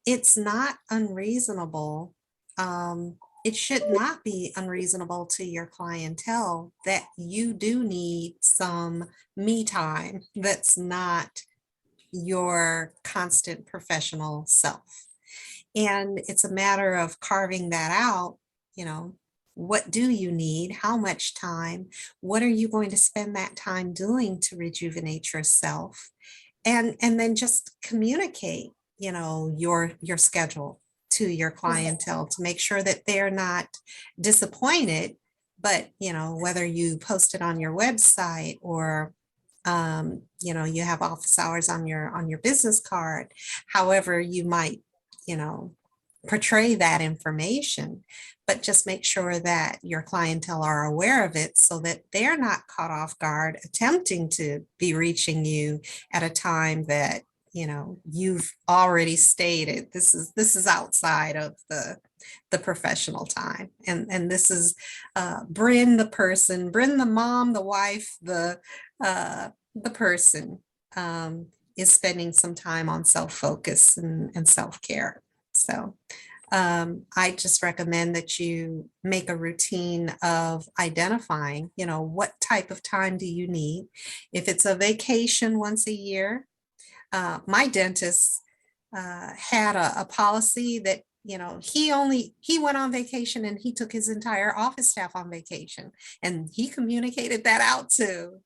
it's not unreasonable. It should not be unreasonable to your clientele that you do need some me time that's not your constant professional self. And it's a matter of carving that out, what do you need? How much time? What are you going to spend that time doing to rejuvenate yourself? And then just communicate, your schedule to your clientele to make sure that they're not disappointed. But, whether you post it on your website or you have office hours on your business card, however you might, portray that information, but just make sure that your clientele are aware of it so that they're not caught off guard attempting to be reaching you at a time that, you've already stated this is outside of the professional time. And this is Brynn, the person, Brynn, the mom, the wife, the person is spending some time on self-focus and self-care. So I just recommend that you make a routine of identifying, what type of time do you need? If it's a vacation once a year, my dentist had a policy that he went on vacation and he took his entire office staff on vacation, and he communicated that out to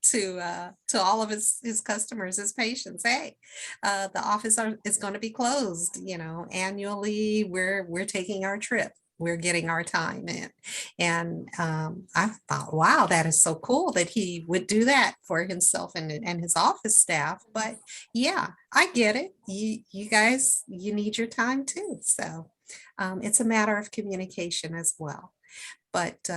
all of his customers, his patients. Hey, the office is going to be closed, annually. We're taking our trip, we're getting our time in. And I thought, wow, that is so cool that he would do that for himself and his office staff. But yeah, I get it. You guys, you need your time too. So it's a matter of communication as well. But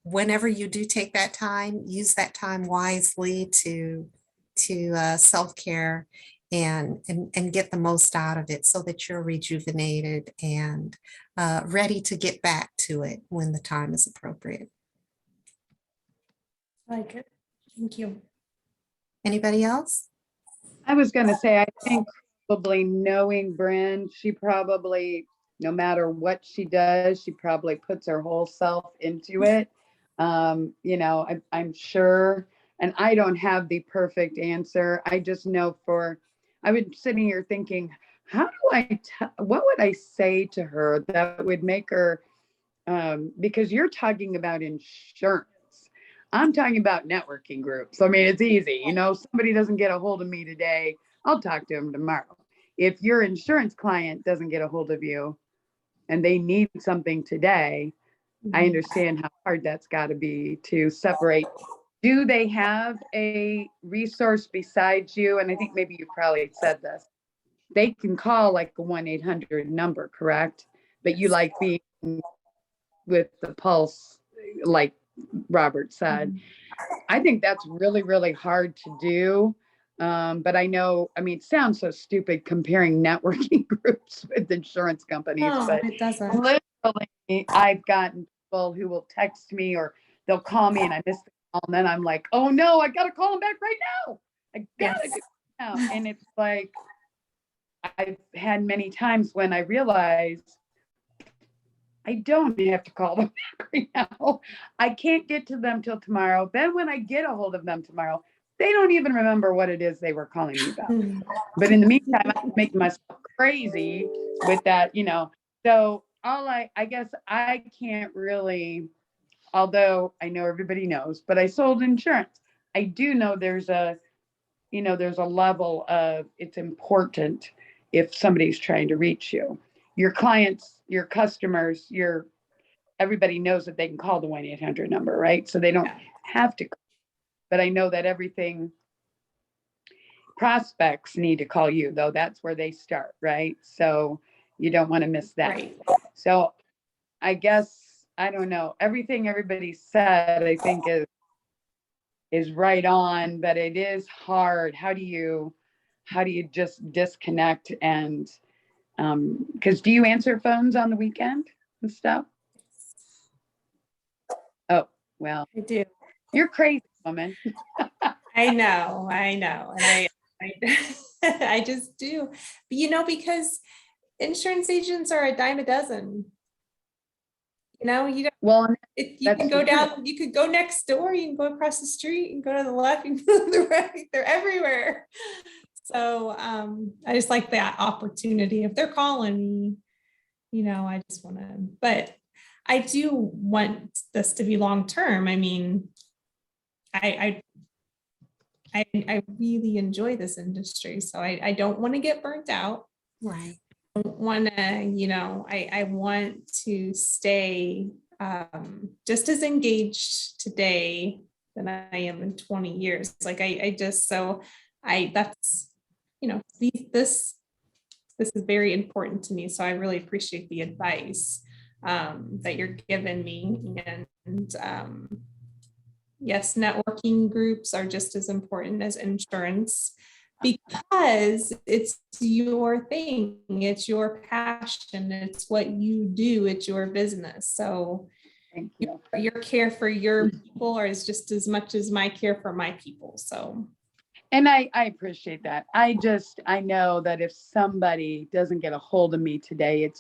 whenever you do take that time, use that time wisely to self-care and get the most out of it so that you're rejuvenated and ready to get back to it when the time is appropriate. I like it. Thank you. Anybody else? I was going to say, I think probably knowing Brynn, she probably, no matter what she does, she probably puts her whole self into it. I'm sure, and I don't have the perfect answer. I just know I was sitting here thinking, what would I say to her that would make her, because you're talking about insurance. I'm talking about networking groups. I mean, it's easy. Somebody doesn't get a hold of me today, I'll talk to them tomorrow. If your insurance client doesn't get a hold of you and they need something today, I understand how hard that's got to be to separate. Do they have a resource besides you? And I think maybe you probably said this. They can call like a 1-800 number, correct? But you like being with the pulse, like Robert said. I think that's really, really hard to do. But I know, it sounds so stupid comparing networking groups with insurance companies, No, but it doesn't. literally I've gotten people who will text me or they'll call me and I miss the call. And then I'm like, oh no, I got to call them back right now. I got to do it now. And it's like, I've had many times when I realize I don't have to call them back right now. I can't get to them till tomorrow. Then when I get a hold of them tomorrow, they don't even remember what it is they were calling me about. But in the meantime, I'm making myself crazy with that, So I guess I can't really, although I know everybody knows, but I sold insurance. I do know there's a level of, it's important if somebody's trying to reach you. Your clients, your customers, everybody knows that they can call the 1-800 number, right? So they don't have to. But I know that prospects need to call you, though. That's where they start, right? So you don't want to miss that. Right. So I guess, I don't know, everything everybody said, I think is right on, but it is hard. How do you just disconnect and, because do you answer phones on the weekend and stuff? Oh, well, I do. you're crazy, woman. I know. And I I just do. But, because insurance agents are a dime a dozen. You don't, Well, you can go down, you could go next door, you can go across the street and go to the left, you can go to the right, they're everywhere. So I just like that opportunity. If they're calling me, I just want to, but I do want this to be long-term. I really enjoy this industry. So I don't want to get burnt out. Right. I don't want to, I want to stay just as engaged today than I am in 20 years. Like that's, this is very important to me. So I really appreciate the advice that you're giving me. And yes, networking groups are just as important as insurance because it's your thing, it's your passion, it's what you do, it's your business. So thank you. Your care for your people is just as much as my care for my people. So. And I appreciate that. I know that if somebody doesn't get a hold of me today,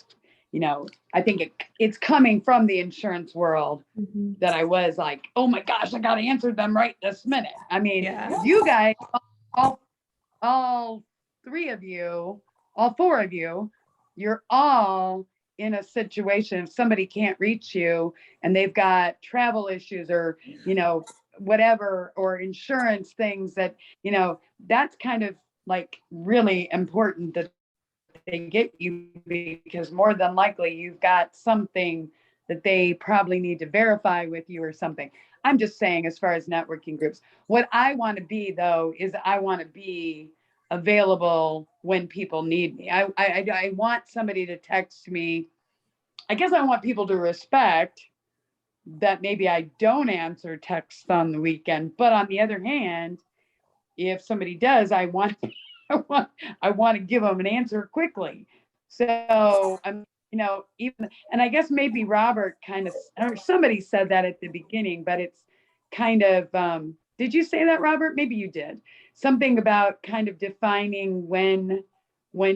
I think it's coming from the insurance world Mhm. that I was like, oh my gosh, I got to answer them right this minute. I mean, Yeah. you guys, all three of you, all four of you, you're all in a situation. If somebody can't reach you and they've got travel issues or, whatever, or insurance things that, that's kind of like really important that they get you, because more than likely you've got something that they probably need to verify with you or something. I'm just saying, as far as networking groups, what I want to be though is I want to be available when people need me. I want somebody to text me. I guess I want people to respect that maybe I don't answer texts on the weekend, but on the other hand, if somebody does, I want to give them an answer quickly. So I'm, even, and I guess maybe Robert kind of, or somebody said that at the beginning, but it's kind of, did you say that, Robert? Maybe you did. Something about kind of defining when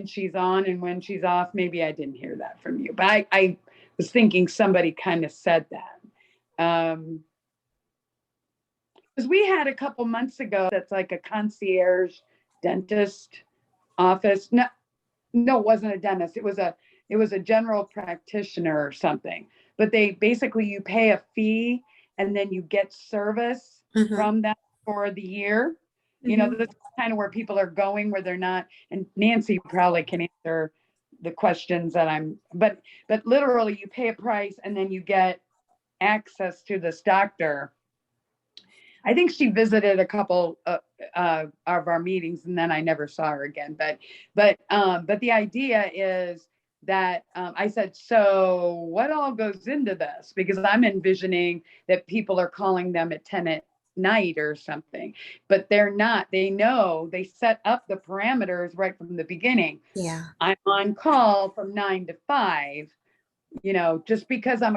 she's on and when she's off. Maybe I didn't hear that from you, but I was thinking somebody kind of said that. Because we had a couple months ago, that's like a concierge dentist office. No, it wasn't a dentist. It was a general practitioner or something. But they basically, you pay a fee and then you get service from them for the year. That's kind of where people are going, where they're not. And Nancy probably can answer the questions that but literally you pay a price and then you get access to this doctor. I think she visited a couple of our meetings, and then I never saw her again. But the idea is that I said, so what all goes into this? Because I'm envisioning that people are calling them at 10 at night or something, but they're not. They know, they set up the parameters right from the beginning. Yeah. I'm on call from 9 to 5. Just because I'm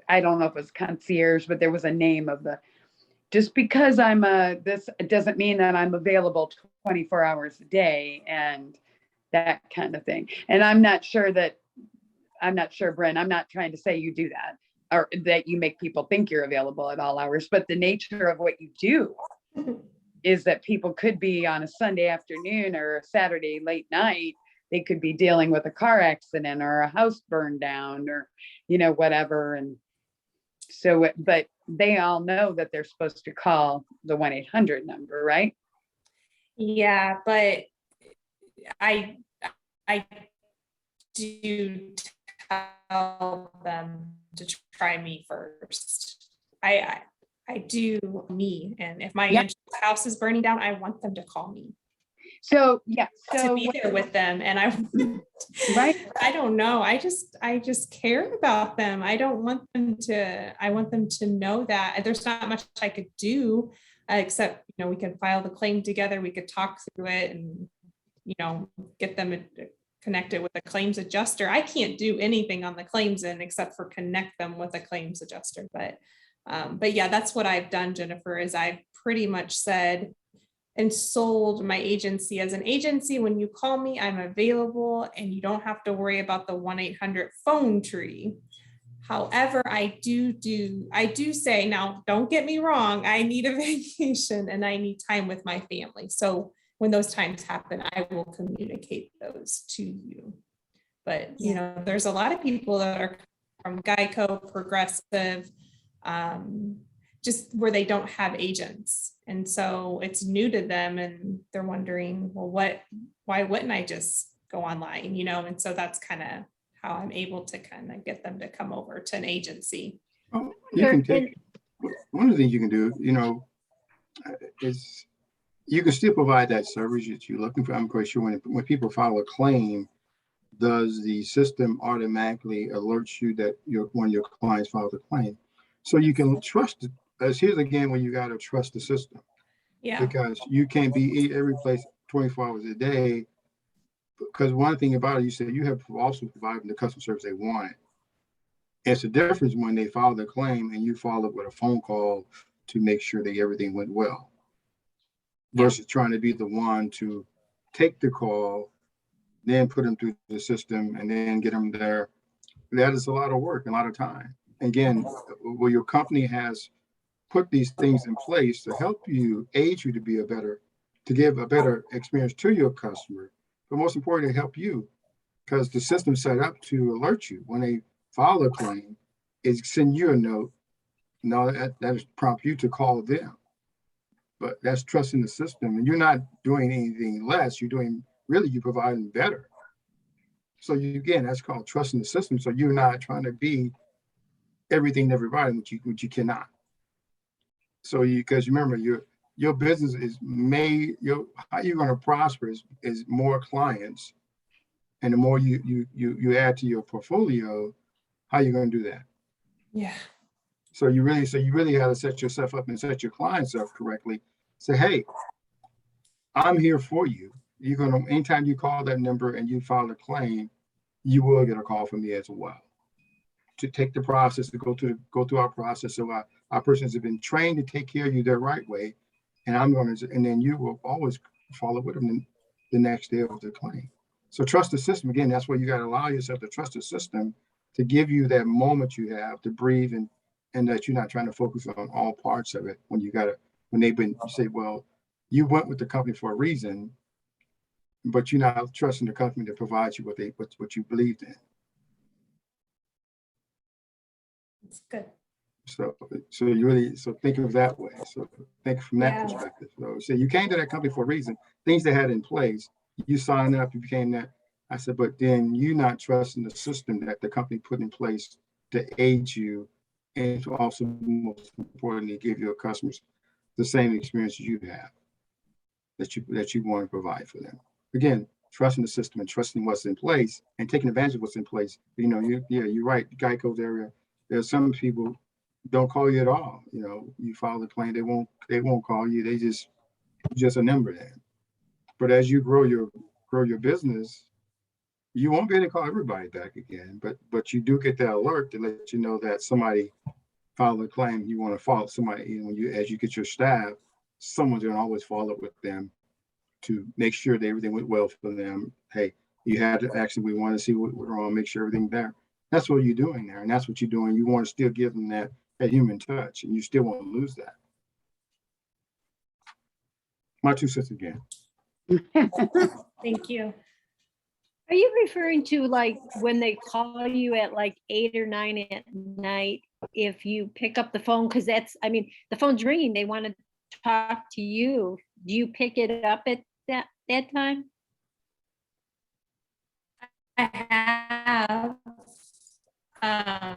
I don't know if it's concierge, but there was a name of just because I'm this, it doesn't mean that I'm available 24 hours a day and that kind of thing. And I'm not sure, Brynn, I'm not trying to say you do that or that you make people think you're available at all hours, but the nature of what you do is that people could be on a Sunday afternoon or a Saturday late night. They could be dealing with a car accident or a house burned down or, whatever. And so, but they all know that they're supposed to call the 1-800 number, right? Yeah, but I do tell them to try me first. I do me, and if my house is burning down, I want them to call me. So yeah, to be there with them, and right. I don't know. I just care about them. I want them to know that there's not much I could do except, we could file the claim together. We could talk through it and, get them connected with a claims adjuster. I can't do anything on the claims end except for connect them with a claims adjuster. But yeah, that's what I've done, Jennifer, is I've pretty much said and sold my agency as an agency. When you call me, I'm available and you don't have to worry about the 1-800 phone tree. However, I do say, now, don't get me wrong, I need a vacation and I need time with my family. So when those times happen, I will communicate those to you. But, there's a lot of people that are from Geico, Progressive, just where they don't have agents. And so it's new to them and they're wondering, well, why wouldn't I just go online? And so that's kind of how I'm able to kind of get them to come over to an agency. Oh, you can take, one of the things you can do, is you can still provide that service that you're looking for. I'm quite sure when people file a claim, does the system automatically alert you that one of your clients filed a claim? So you can trust it. Here's again when you got to trust the system. Yeah. Because you can't be every place 24 hours a day. Because one thing about it, you said you have also provided the customer service they wanted. It's a difference when they file the claim and you follow up with a phone call to make sure that everything went well, versus trying to be the one to take the call, then put them through the system and then get them their that is a lot of work, a lot of time. Again, well, your company has put these things in place to help you, aid you to be to give a better experience to your customer, but most importantly, help you, because the system's set up to alert you when they file a claim. It send you a note. No, that is prompt you to call them. But that's trusting the system, and you're not doing anything less. You're providing better. So again, that's called trusting the system. So you're not trying to be everything to everybody, which you cannot. So because remember, your business is made. How you're going to prosper is more clients, and the more you add to your portfolio, how you're going to do that. Yeah. So you really got to set yourself up and set your clients up correctly. Say, hey, I'm here for you. You're going to, anytime you call that number and you file a claim, you will get a call from me as well. To take the process, to go through our process. So our persons have been trained to take care of you the right way. And and then you will always follow with them the next day of the claim. So trust the system. Again, that's where you got to allow yourself to trust the system to give you that moment you have to breathe and that you're not trying to focus on all parts of it you say, well, you went with the company for a reason, but you're not trusting the company to provide you what you believed in. It's good. So think of it that way. So think from that perspective. So you came to that company for a reason. Things they had in place, you signed up, you became that. I said, but then you're not trusting the system that the company put in place to aid you and to also, most importantly, give your customers the same experience you have that you want to provide for them. Again, trusting the system and trusting what's in place and taking advantage of what's in place. You're right. Geico's area. There's some people don't call you at all. You file the claim, they won't call you. They just a number there. But as you grow your business, you won't be able to call everybody back again. But you do get that alert to let you know that somebody filed a claim. You want to follow somebody. As you get your staff, someone's going to always follow up with them to make sure that everything went well for them. Hey, you had to actually, we want to see what went wrong, make sure everything's there. That's what you're doing there. And that's what you're doing. You want to still give them that human touch, and you still want to lose that. My 2 cents again. Thank you. Are you referring to like when they call you at like 8 or 9 at night, if you pick up the phone? Because the phone's ringing, they want to talk to you. Do you pick it up at that time? I have. I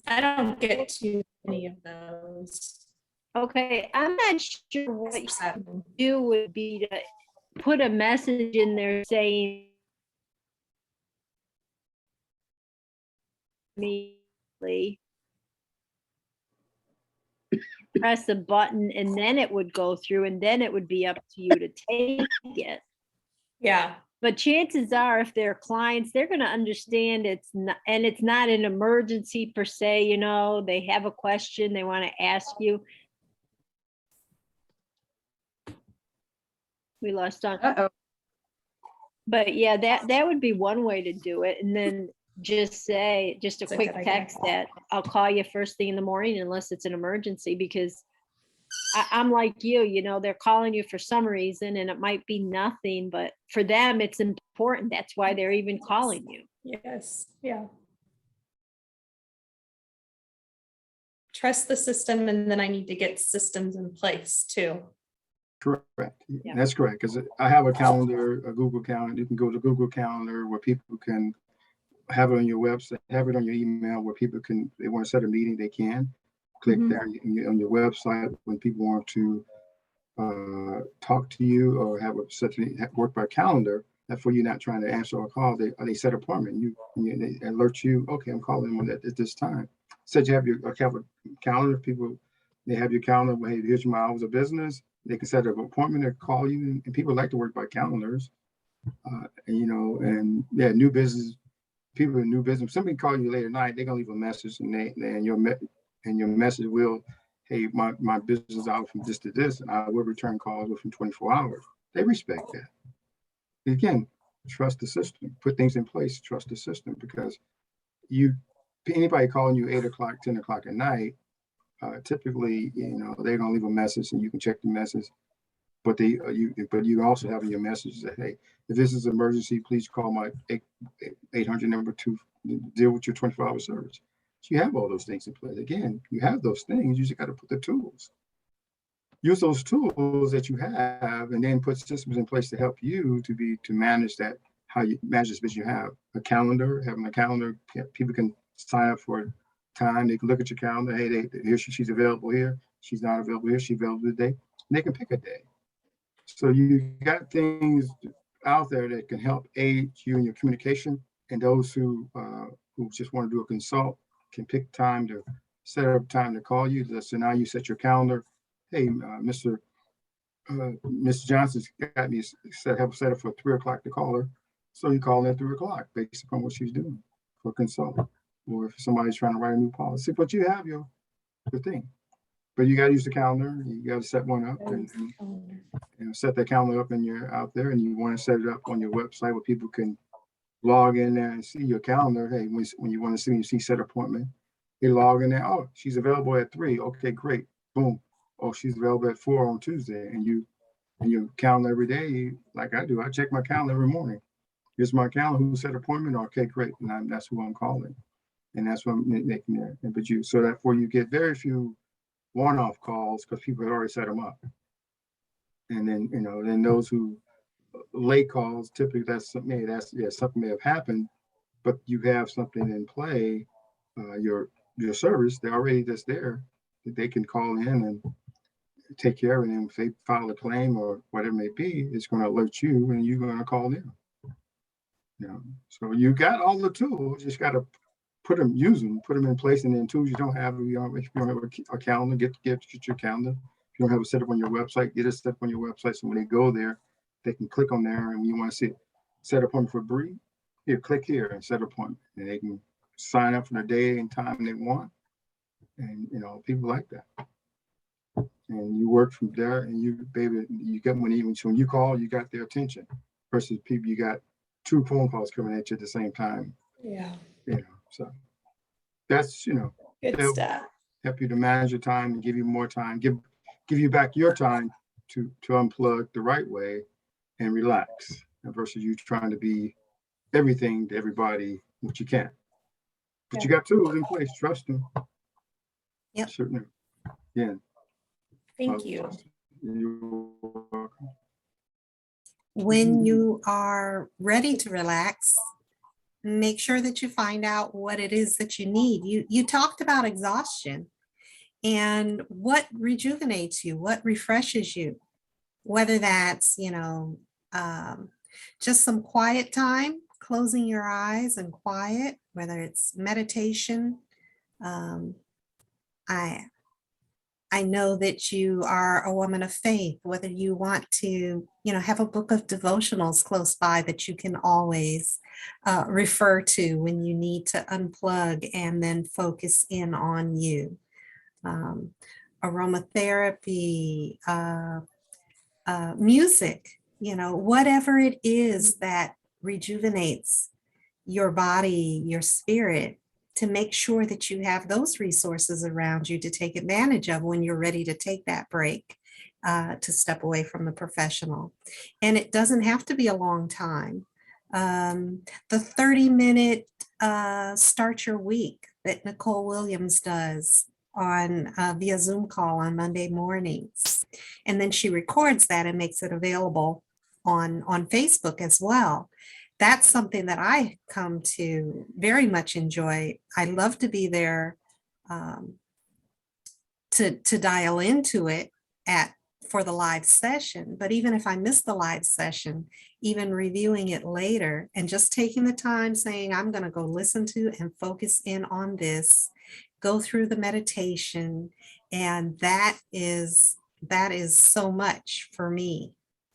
don't get too many of those. Okay, I'm not sure what you do would be to put a message in there saying immediately press a button, and then it would go through, and then it would be up to you to take it. Yeah. But chances are, if they're clients, they're going to understand it's not an emergency per se. They have a question they want to ask you. We lost on. Uh-oh. But yeah, that would be one way to do it. And then just a quick text that I'll call you first thing in the morning unless it's an emergency, because I'm like you, they're calling you for some reason and it might be nothing, but for them it's important. That's why they're even calling you. Yes. Yeah. Trust the system, and then I need to get systems in place too. Correct. Yeah. That's correct. Because I have a calendar, a Google Calendar. You can go to Google Calendar where people can have it on your website, have it on your email where people can, they want to set a meeting, they can click there on your website when people want to talk to you or have work by calendar. That for you not trying to answer a call, they set an appointment. They alert you. Okay, I'm calling them at this time. Said you have your calendar. People, they have your calendar. Well, hey, here's my hours of business. They can set an appointment or call you, and people like to work by calendars. New business. People in new business, somebody call you late at night, they're gonna leave a message, and your message will, hey, my business is out from this to this, and I will return calls within 24 hours. They respect that. Again, trust the system. Put things in place. Trust the system, because anybody calling you 8 o'clock, 10 o'clock at night, typically, they're gonna leave a message and you can check the message. But you also have in your message that, hey, if this is an emergency, please call my 800 number to deal with your 24-hour service. So you have all those things in place. Again, you have those things. You just got to put the tools. Use those tools that you have, and then put systems in place to help you to manage that. How you manage this business. You have a calendar. Having a calendar, people can sign up for time. They can look at your calendar. Hey, here she's available here. She's not available here. She's available today. And they can pick a day. So you got things out there that can help aid you in your communication, and those who just want to do a consult can pick time to set up time to call you. So now you set your calendar. Hey, Mr. Johnson's got me set up for 3 o'clock to call her. So you call her at 3 o'clock based upon what she's doing for a consult, or if somebody's trying to write a new policy. But you have your thing. But you got to use the calendar. You got to set one up and set that calendar up, and you're out there, and you want to set it up on your website where people can log in there and see your calendar. Hey, when you want to see set appointment, they log in there. Oh, she's available at 3. Okay, great. Boom. Oh, she's available at 4 on Tuesday. And your calendar every day, like I do. I check my calendar every morning. Here's my calendar. Who set appointment? Okay, great. And that's who I'm calling. And that's what I'm making there. So that for you get very few one-off calls because people had already set them up. And then, then those who late calls, typically something may have happened, but you have something in play, your service, they're already just there. They can call in and take care of it. And if they file a claim or whatever it may be, it's going to alert you and you're going to call them. So you got all the tools, you just got to put them in place. And then tools you don't have, if you don't have a calendar, get your calendar. If you don't have it set up on your website, get it set up on your website. So when they go there, they can click on there, and when you want to see set appointment for Bree, here, click here and set appointment. And they can sign up for the day and time they want. And people like that. And you work from there, and you get when you call, you got their attention versus people, you got 2 phone calls coming at you at the same time. Yeah. So that's, Good stuff. Help you to manage your time and give you more time, give you back your time to unplug the right way and relax, versus you trying to be everything to everybody, which you can't. But you got tools in place, trust them. Yep. Certainly. Yeah. Thank you. You're welcome. When you are ready to relax, make sure that you find out what it is that you need. You talked about exhaustion and what rejuvenates you, what refreshes you, whether that's, just some quiet time, closing your eyes and quiet, whether it's meditation. I know that you are a woman of faith, whether you want to, have a book of devotionals close by that you can always refer to when you need to unplug and then focus in on you. Aromatherapy, music, whatever it is that rejuvenates your body, your spirit, to make sure that you have those resources around you to take advantage of when you're ready to take that break, to step away from the professional. And it doesn't have to be a long time. The 30-minute start your week that Nicole Williams does on via Zoom call on Monday mornings. And then she records that and makes it available on Facebook as well. That's something that I come to very much enjoy. I love to be there to dial into it for the live session. But even if I miss the live session, even reviewing it later and just taking the time saying, I'm going to go listen to and focus in on this, go through the meditation. And that is so much for me,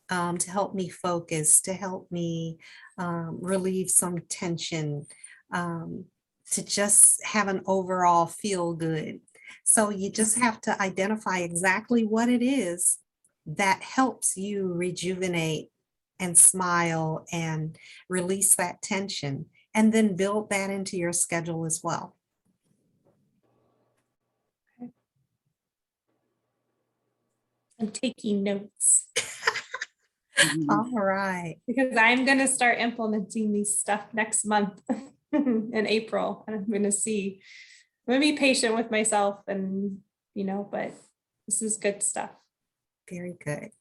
to help me focus, to help me relieve some tension, to just have an overall feel good. So you just have to identify exactly what it is that helps you rejuvenate and smile and release that tension. and then build that into your schedule as well. I'm taking notes All right. because I'm going to start implementing these stuff next month in April. And I'm going to see, I'm going to be patient with myself and, but this is good stuff. Very good.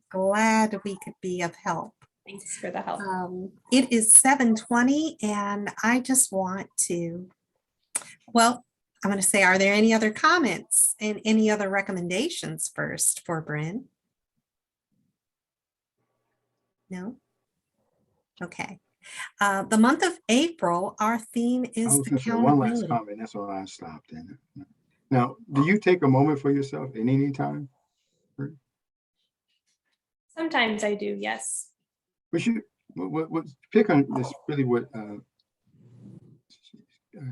Glad we could be of help. Thanks for the help. It is 7:20 and I just want to, well, I'm going to say, are there any other comments and any other recommendations first for Brynn? No? Okay. The month of April, our theme I is was gonna say one last accountability. comment, that's why I stopped in. Now, do you take a moment for yourself at any time? Sometimes I do, yes. But what pick on this really what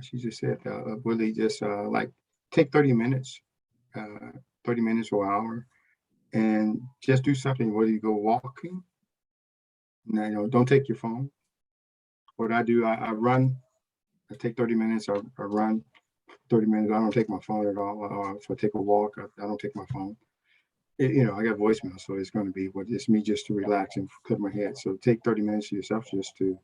she just said, really just like take 30 minutes, 30 minutes or an hour, and just do something, whether you go walking, don't take your phone. What I do, I run, I take 30 minutes, I run 30 minutes, I don't take my phone at all. If I take a walk, I don't take my phone. I got voicemail, so it's going to be it's me just to relax and clear my head. So take 30 minutes to yourself just to,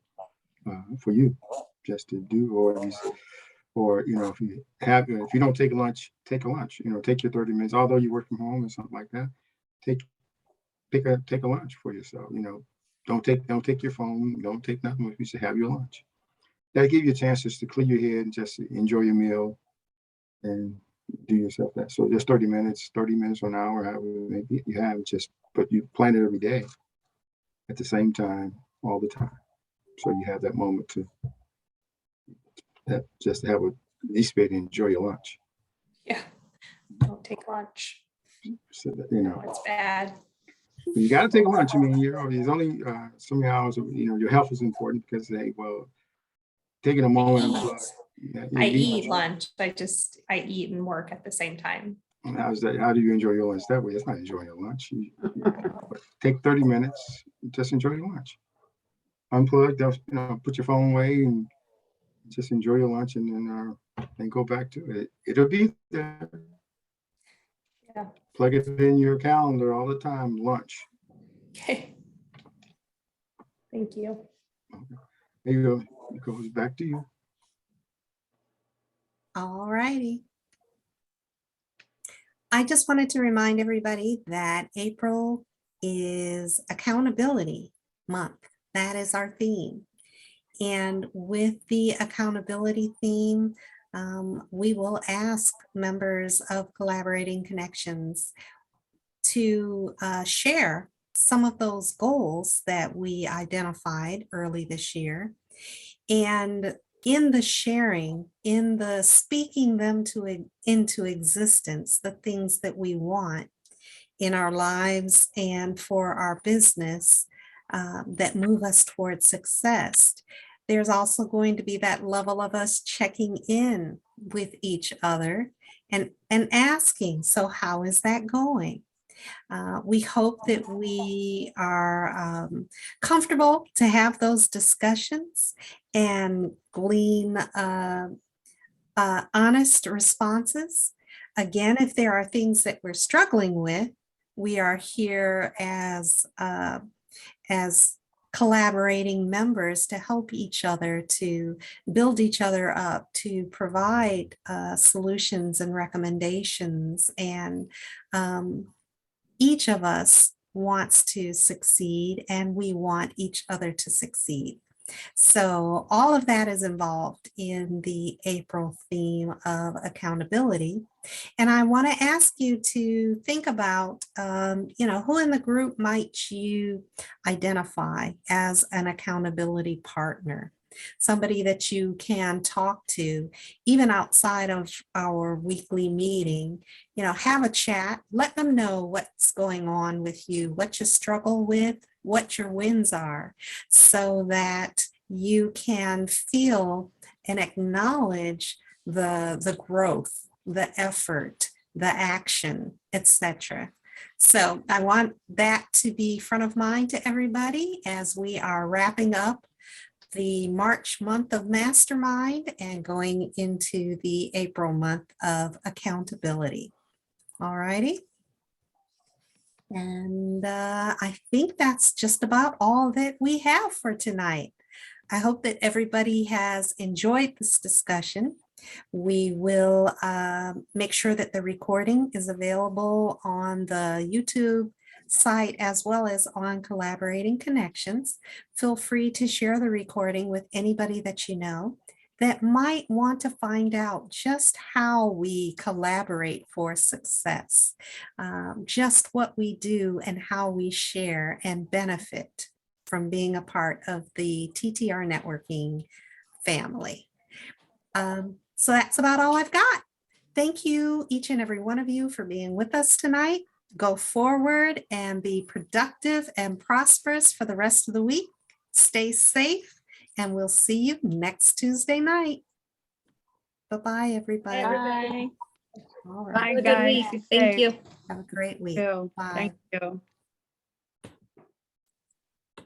for you, just to do, or if you don't take lunch, take a lunch, take your 30 minutes, although you work from home or something like that, take a lunch for yourself, don't take your phone, don't take nothing with you, so have your lunch. That'll give you a chance just to clear your head and just enjoy your meal and do yourself that. So just 30 minutes or an hour, however maybe you have, but you plan it every day at the same time, all the time. So you have that moment to just have at least be able to enjoy your lunch. Yeah. Don't take lunch. So that, It's bad. you got to take lunch. I mean, there's only so many hours of, your health is important because taking a moment. I eat lunch. I eat and work at the same time. And how's that? How do you enjoy your lunch that way? It's not enjoying your lunch. Take 30 minutes, just enjoy your lunch. Unplug, put your phone away and just enjoy your lunch, and then go back to it. It'll be there. Yeah. Plug it in your calendar all the time, lunch. Okay. Thank you. Okay. There you go. It goes back to you. All righty. I just wanted to remind everybody that April is Accountability Month. That is our theme. And with the accountability theme, we will ask members of Collaborating Connections to share some of those goals that we identified early this year. And in the sharing, in the speaking them into existence, the things that we want in our lives and for our business that move us towards success, there's also going to be that level of us checking in with each other and asking, so how is that going? We hope that we are comfortable to have those discussions and glean honest responses. Again, if there are things that we're struggling with, we are here as collaborating members to help each other, to build each other up, to provide solutions and recommendations. And each of us wants to succeed, and we want each other to succeed. So all of that is involved in the April theme of accountability. And I want to ask you to think about, who in the group might you identify as an accountability partner? Somebody that you can talk to, even outside of our weekly meeting, have a chat, let them know what's going on with you, what you struggle with, what your wins are, so that you can feel and acknowledge the growth, the effort, the action, etc. So I want that to be front of mind to everybody as we are wrapping up the March month of mastermind and going into the April month of accountability. All righty. And I think that's just about all that we have for tonight. I hope that everybody has enjoyed this discussion. We will make sure that the recording is available on the YouTube site as well as on Collaborating Connections. Feel free to share the recording with anybody that you know that might want to find out just how we collaborate for success, just what we do and how we share and benefit from being a part of the TTR networking family. So that's about all I've got. Thank you, each and every one of you, for being with us tonight. Go forward and be productive and prosperous for the rest of the week. Stay safe, and we'll see you next Tuesday night. Bye-bye, everybody. Bye. All right. Bye, Have a good guys. week. Be Thank safe. you. Have a great week. You. Bye. Thank you.